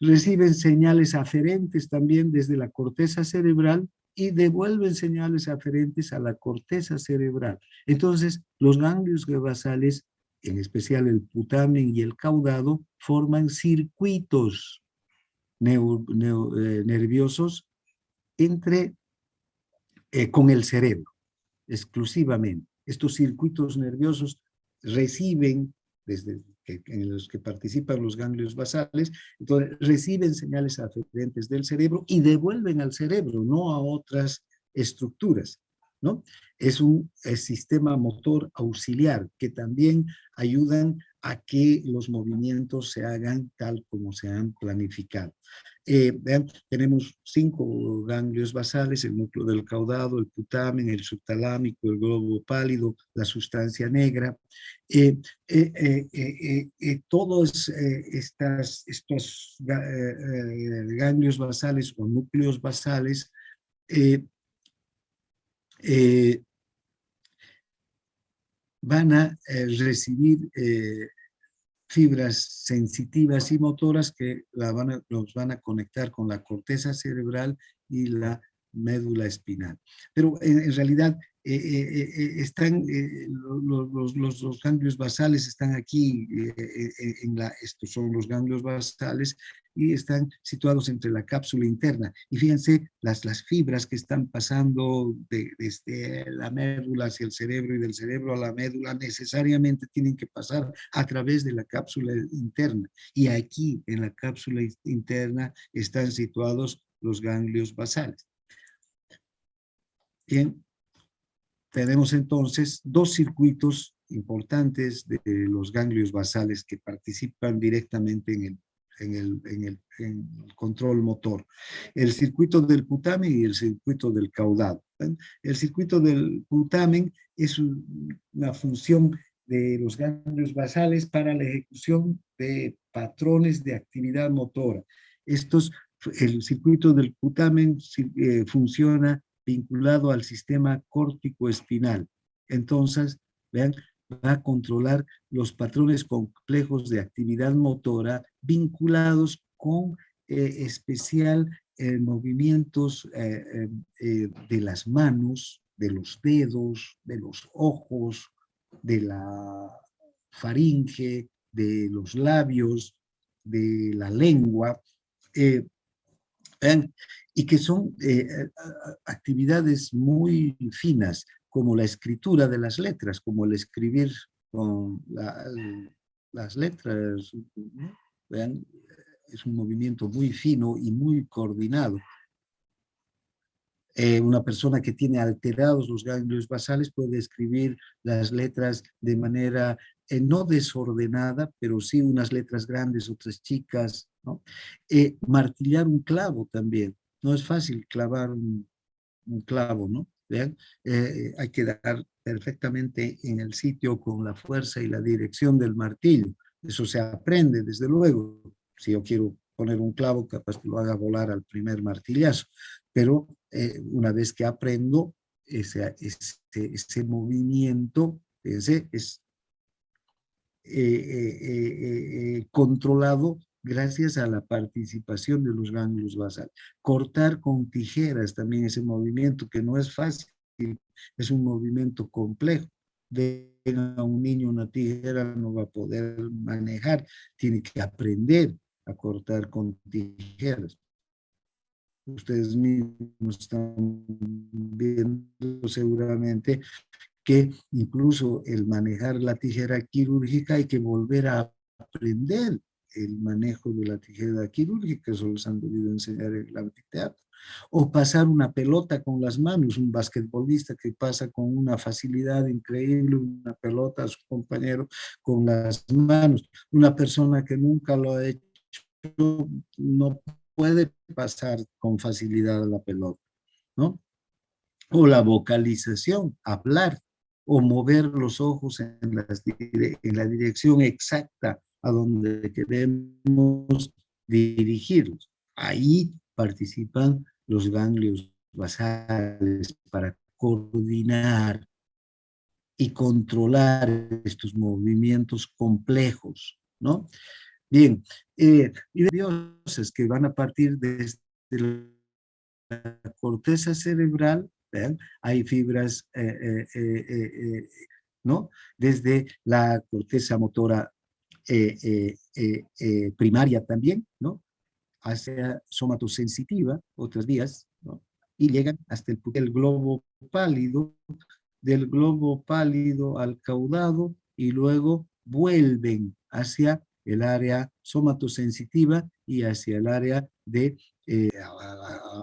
Reciben señales aferentes también desde la corteza cerebral y devuelven señales aferentes a la corteza cerebral. Entonces, los ganglios basales, en especial el putamen y el caudado, forman circuitos nerviosos con el cerebro, exclusivamente. Estos circuitos nerviosos reciben, en los que participan los ganglios basales, entonces reciben señales aferentes del cerebro y devuelven al cerebro, no a otras estructuras, ¿no? Es un sistema motor auxiliar que también ayudan a que los movimientos se hagan tal como se han planificado. Vean, tenemos 5 ganglios basales: el núcleo del caudado, el putamen, el subtalámico, el globo pálido, la sustancia negra. Todos estos ganglios basales o núcleos basales van a recibir fibras sensitivas y motoras que los van a conectar con la corteza cerebral y la médula espinal. Pero en realidad los ganglios basales están aquí, estos son los ganglios basales y están situados entre la cápsula interna. Y fíjense las fibras que están pasando desde la médula hacia el cerebro y del cerebro a la médula necesariamente tienen que pasar a través de la cápsula interna. Y aquí en la cápsula interna están situados los ganglios basales. Bien, tenemos entonces dos circuitos importantes de los ganglios basales que participan directamente en el control motor. El circuito del putamen y el circuito del caudado. El circuito del putamen es una función de los ganglios basales para la ejecución de patrones de actividad motora. El circuito del putamen funciona vinculado al sistema córtico-espinal. Entonces, vean, va a controlar los patrones complejos de actividad motora vinculados con especial movimientos de las manos, de los dedos, de los ojos, de la faringe, de los labios, de la lengua. ¿Ven? Y que son actividades muy finas, como la escritura de las letras, como el escribir con las letras, ¿no? ¿Vean? Es un movimiento muy fino y muy coordinado. Una persona que tiene alterados los ganglios basales puede escribir las letras de manera no desordenada, pero sí unas letras grandes, otras chicas, ¿no? Martillar un clavo también. No es fácil clavar un clavo, ¿no? ¿Vean? Hay que dar perfectamente en el sitio con la fuerza y la dirección del martillo. Eso se aprende, desde luego. Si yo quiero poner un clavo, capaz que lo haga volar al primer martillazo. Pero una vez que aprendo ese movimiento, ese es controlado gracias a la participación de los ganglios basales. Cortar con tijeras también ese movimiento que no es fácil, es un movimiento complejo. De a un niño una tijera no va a poder manejar, tiene que aprender a cortar con tijeras. Ustedes mismos están viendo seguramente que incluso el manejar la tijera quirúrgica hay que volver a aprender el manejo de la tijera quirúrgica, eso los han debido enseñar en el anfiteatro. O pasar una pelota con las manos, un basquetbolista que pasa con una facilidad increíble una pelota a su compañero con las manos. Una persona que nunca lo ha hecho no puede pasar con facilidad la pelota, ¿no? O la vocalización, hablar, o mover los ojos en la dirección exacta a donde queremos dirigirlos. Ahí participan los ganglios basales para coordinar y controlar estos movimientos complejos, ¿no? Bien, y dioses que van a partir desde la corteza cerebral, ¿vean? Hay fibras, ¿no? Desde la corteza motora primaria también, ¿no? Hacia somatosensitiva, otras vías, ¿no? Y llegan hasta el globo pálido, del globo pálido al caudado, y luego vuelven hacia el área somatosensitiva y hacia el área de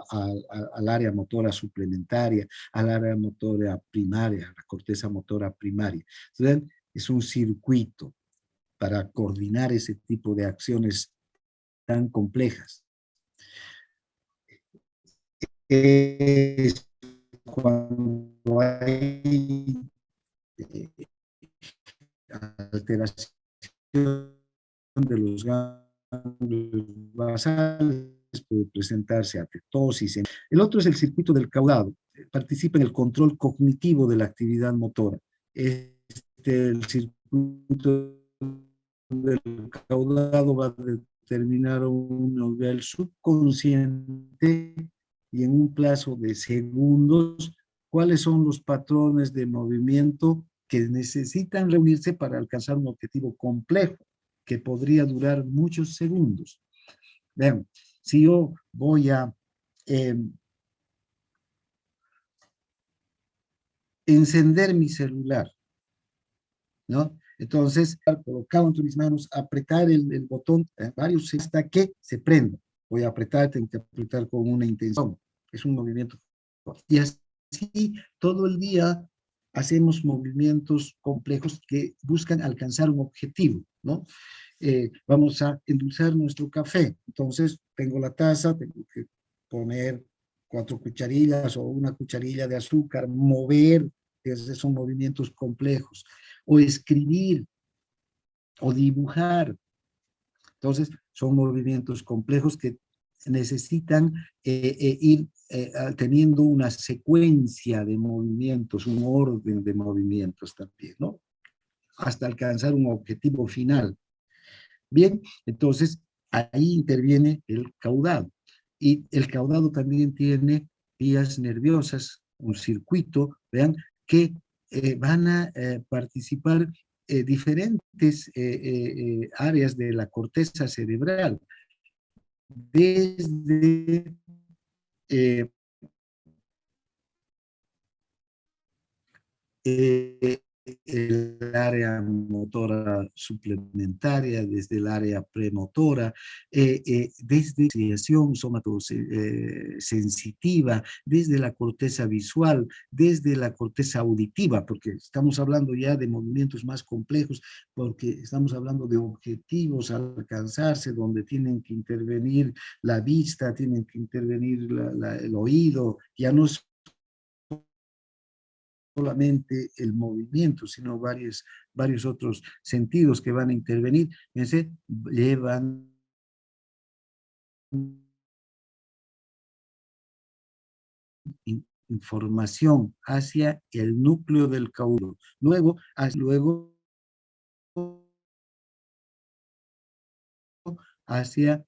al área motora suplementaria, al área motora primaria, la corteza motora primaria. Entonces, es un circuito para coordinar ese tipo de acciones tan complejas. Es cuando hay alteración de los ganglios basales, puede presentarse atetosis. El otro es el circuito del caudado. Participa en el control cognitivo de la actividad motora. El circuito del caudado va a determinar un nivel subconsciente y en un plazo de segundos cuáles son los patrones de movimiento que necesitan reunirse para alcanzar un objetivo complejo que podría durar muchos segundos. Vean, si yo voy a eh, encender mi celular, ¿no? Entonces, colocado entre mis manos, apretar el botón varios hasta que se prenda. Voy a apretar, tengo que apretar con una intención. Es un movimiento. Y así todo el día hacemos movimientos complejos que buscan alcanzar un objetivo, ¿no? Vamos a endulzar nuestro café. Entonces, tengo la taza, tengo que poner 4 cucharillas o una cucharilla de azúcar, mover, esos son movimientos complejos. O escribir, o dibujar. Entonces, son movimientos complejos que necesitan ir teniendo una secuencia de movimientos, un orden de movimientos también, ¿no? Hasta alcanzar un objetivo final. Bien, entonces ahí interviene el caudado. Y el caudado también tiene vías nerviosas, un circuito, vean, que van a participar diferentes áreas de la corteza cerebral, desde eh, eh, el área motora suplementaria, desde el área premotora, desde la sensibilización somatosensitiva, desde la corteza visual, desde la corteza auditiva, porque estamos hablando ya de movimientos más complejos, porque estamos hablando de objetivos a alcanzarse, donde tienen que intervenir la vista, tienen que intervenir el oído, ya no es solamente el movimiento, sino varios otros sentidos que van a intervenir. Ese llevan información hacia el núcleo del caudal. Luego hacia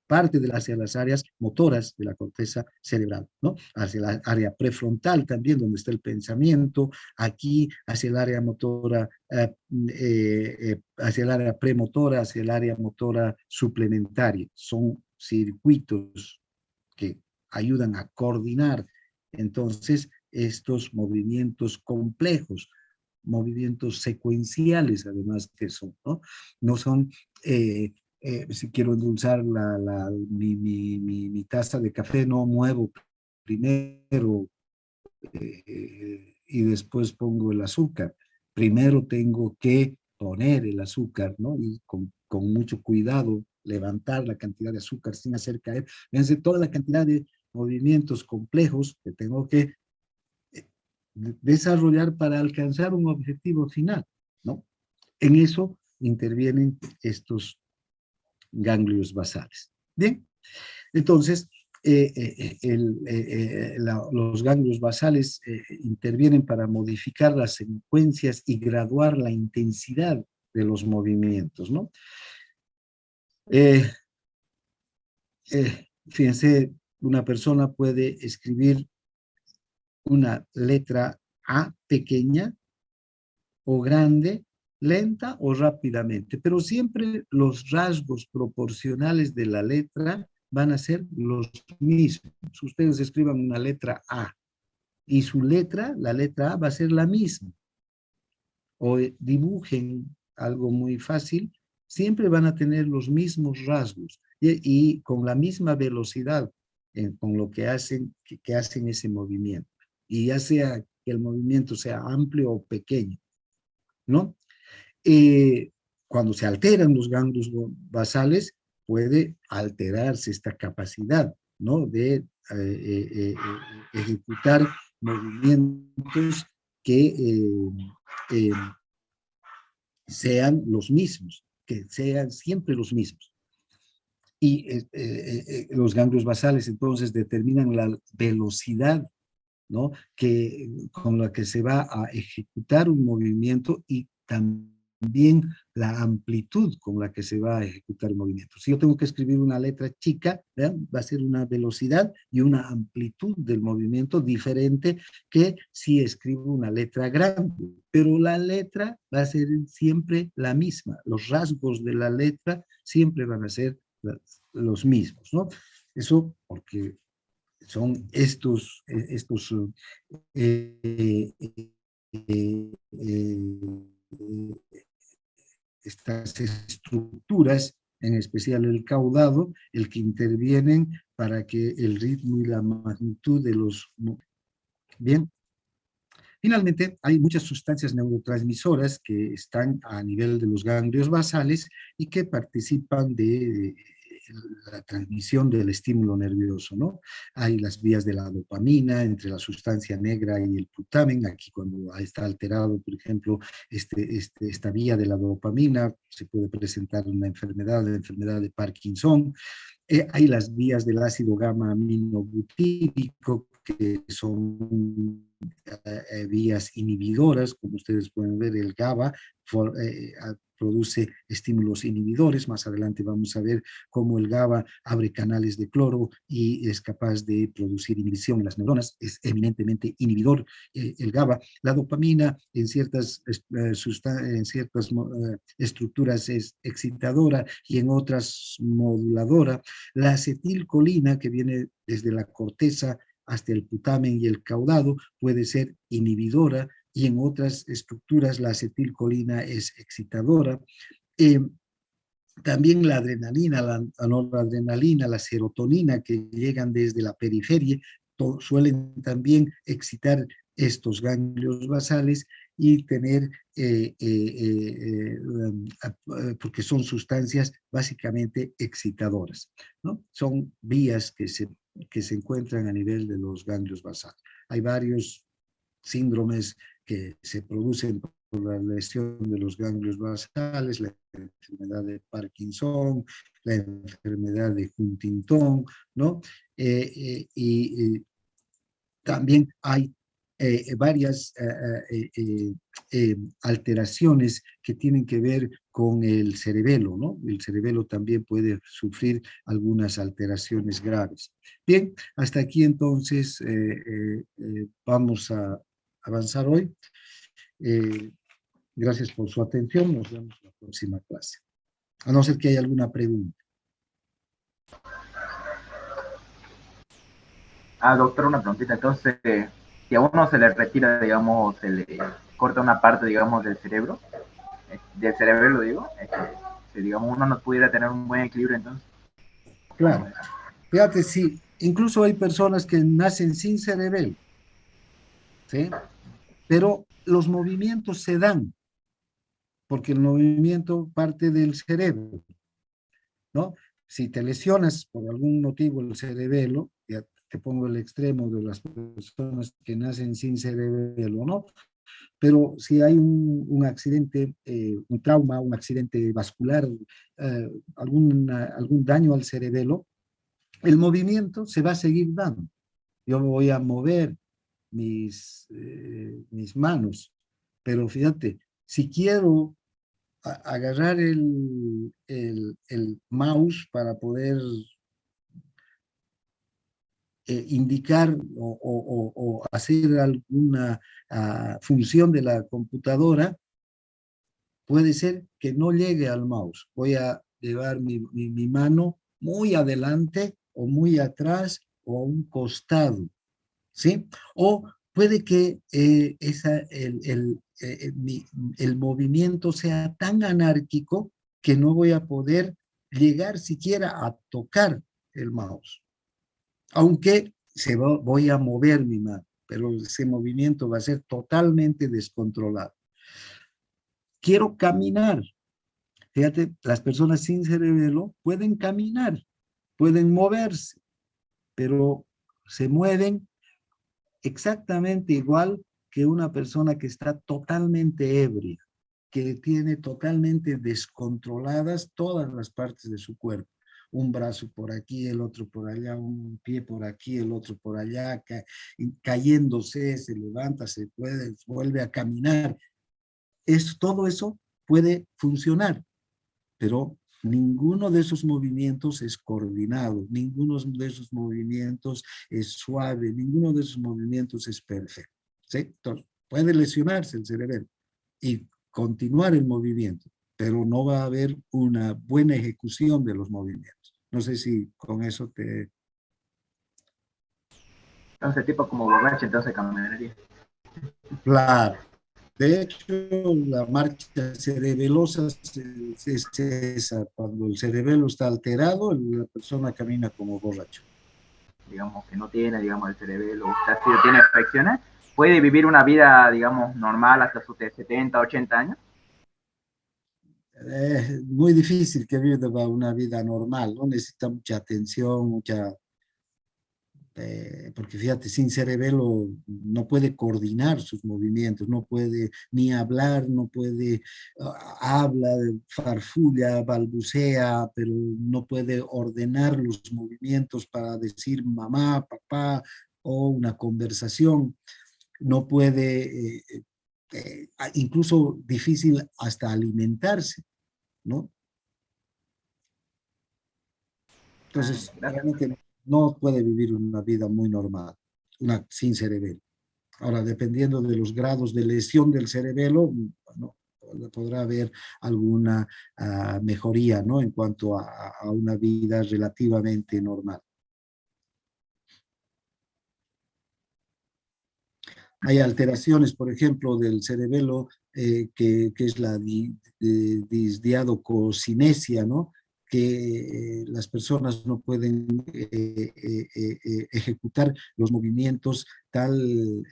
las áreas motoras de la corteza cerebral, ¿no? Hacia la área prefrontal también, donde está el pensamiento, aquí hacia el área motora, hacia el área premotora, hacia el área motora suplementaria. Son circuitos que ayudan a coordinar entonces estos movimientos complejos, movimientos secuenciales además que son, ¿no? No son si quiero endulzar mi taza de café, no muevo primero y después pongo el azúcar. Primero tengo que poner el azúcar, ¿no? Y con mucho cuidado levantar la cantidad de azúcar sin hacer caer. Fíjense toda la cantidad de movimientos complejos que tengo que desarrollar para alcanzar un objetivo final, ¿no? En eso intervienen estos ganglios basales. Bien, entonces, los ganglios basales intervienen para modificar las secuencias y graduar la intensidad de los movimientos, ¿no? Fíjense, una persona puede escribir una letra A pequeña o grande, lenta o rápidamente, pero siempre los rasgos proporcionales de la letra van a ser los mismos. Ustedes escriban una letra A y su letra, la letra A va a ser la misma. O dibujen algo muy fácil, siempre van a tener los mismos rasgos y con la misma velocidad con lo que hacen ese movimiento. Y ya sea que el movimiento sea amplio o pequeño, ¿no? Cuando se alteran los ganglios basales, puede alterarse esta capacidad, ¿no? De ejecutar movimientos que eh, sean los mismos, que sean siempre los mismos. Y los ganglios basales entonces determinan la velocidad, ¿no? Con la que se va a ejecutar un movimiento y también también la amplitud con la que se va a ejecutar el movimiento. Si yo tengo que escribir una letra chica, ¿vean? Va a ser una velocidad y una amplitud del movimiento diferente que si escribo una letra grande. Pero la letra va a ser siempre la misma. Los rasgos de la letra siempre van a ser los mismos, ¿no? Eso porque son eh, eh, eh, estas estructuras, en especial el caudado, el que intervienen para que el ritmo y la magnitud de los... Bien, finalmente, hay muchas sustancias neurotransmisoras que están a nivel de los ganglios basales y que participan de la transmisión del estímulo nervioso, ¿no? Hay las vías de la dopamina entre la sustancia negra y el putamen. Aquí cuando está alterado, por ejemplo, esta vía de la dopamina, se puede presentar una enfermedad, la enfermedad de Parkinson. Hay las vías del ácido gamma aminobutírico, que son vías inhibidoras, como ustedes pueden ver, el GABA produce estímulos inhibidores. Más adelante vamos a ver cómo el GABA abre canales de cloro y es capaz de producir inhibición en las neuronas. Es eminentemente inhibidor el GABA. La dopamina en ciertas estructuras es excitadora y en otras moduladora. La acetilcolina, que viene desde la corteza hasta el putamen y el caudado, puede ser inhibidora, y en otras estructuras la acetilcolina es excitadora. Eh, También la adrenalina, la noradrenalina, la serotonina, que llegan desde la periferia, suelen también excitar estos ganglios basales y tener, porque son sustancias básicamente excitadoras, ¿no? Son vías que se encuentran a nivel de los ganglios basales. Hay varios síndromes que se producen por la lesión de los ganglios basales, la enfermedad de Parkinson, la enfermedad de Huntington, ¿no? Y también hay varias alteraciones que tienen que ver con el cerebelo, ¿no? El cerebelo también puede sufrir algunas alteraciones graves. Bien, hasta aquí entonces vamos a avanzar hoy. Gracias por su atención. Nos vemos en la próxima clase. A no ser que haya alguna pregunta.
Doctor, una preguntita. Entonces, si a uno se le retira, digamos, se le corta una parte, digamos, del cerebro, lo digo, si, digamos, uno no pudiera tener un buen equilibrio, entonces.
Claro. Fíjate, sí, incluso hay personas que nacen sin cerebelo, ¿sí? Pero los movimientos se dan, porque el movimiento parte del cerebro, ¿no? Si te lesionas por algún motivo el cerebelo, ya te pongo el extremo de las personas que nacen sin cerebelo, ¿no? Pero si hay un accidente, un trauma, un accidente vascular, algún daño al cerebelo, el movimiento se va a seguir dando. Yo voy a mover mis manos, pero fíjate, si quiero agarrar el mouse para poder indicar o hacer alguna función de la computadora, puede ser que no llegue al mouse. Voy a llevar mi mano muy adelante o muy atrás o a un costado, ¿sí? O puede que el movimiento sea tan anárquico que no voy a poder llegar siquiera a tocar el mouse, aunque voy a mover mi mano, pero ese movimiento va a ser totalmente descontrolado. Quiero caminar. Fíjate, las personas sin cerebelo pueden caminar, pueden moverse, pero se mueven exactamente igual que una persona que está totalmente ebria, que tiene totalmente descontroladas todas las partes de su cuerpo. Un brazo por aquí, el otro por allá, un pie por aquí, el otro por allá, cayéndose, se levanta, se puede, vuelve a caminar. Todo eso puede funcionar, pero ninguno de esos movimientos es coordinado, ninguno de esos movimientos es suave, ninguno de esos movimientos es perfecto. ¿Sí? Entonces, puede lesionarse el cerebelo y continuar el movimiento, pero no va a haber una buena ejecución de los movimientos. No sé si con eso te...
Entonces, tipo como borracho, entonces caminaría.
Claro. De hecho, la marcha cerebelosa es esa. Cuando el cerebelo está alterado, la persona camina como borracho.
Digamos que no tiene, digamos, el cerebelo, o sea, si tiene afecciones, puede vivir una vida, digamos, normal hasta sus 70, 80 años.
Es muy difícil que viva una vida normal, ¿no? Necesita mucha atención, porque fíjate, sin cerebelo no puede coordinar sus movimientos, no puede ni hablar, no puede, habla, farfulla, balbucea, pero no puede ordenar los movimientos para decir mamá, papá o una conversación, no puede, incluso difícil hasta alimentarse, ¿no?
Ah,
Entonces,
gracias.
realmente no puede vivir una vida muy normal, sin cerebelo. Ahora, dependiendo de los grados de lesión del cerebelo, bueno, podrá haber alguna mejoría, ¿no? En cuanto a una vida relativamente normal. Hay alteraciones, por ejemplo, del cerebelo, que es la disdiadococinesia, ¿no? Que las personas no pueden ejecutar los movimientos al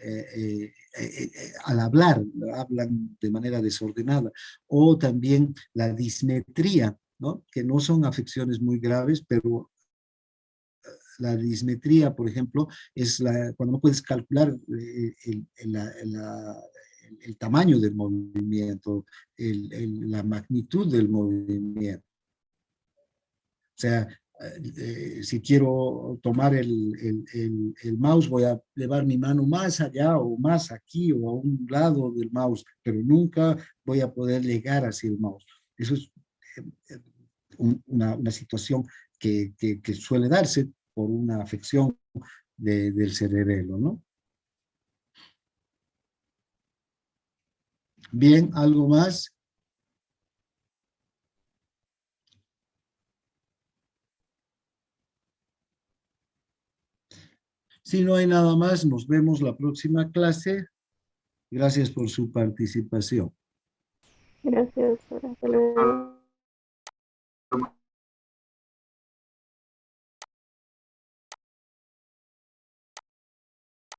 hablar, hablan de manera desordenada. O también la dismetría, ¿no? Que no son afecciones muy graves, pero la dismetría, por ejemplo, es cuando no puedes calcular el tamaño del movimiento, la magnitud del movimiento. O sea, si quiero tomar el mouse, voy a llevar mi mano más allá o más aquí o a un lado del mouse, pero nunca voy a poder llegar hacia el mouse. Eso es eh, una situación que suele darse por una afección del cerebelo, ¿no? Bien, ¿algo más? Si no hay nada más, nos vemos la próxima clase. Gracias por su participación.
Gracias, hasta luego.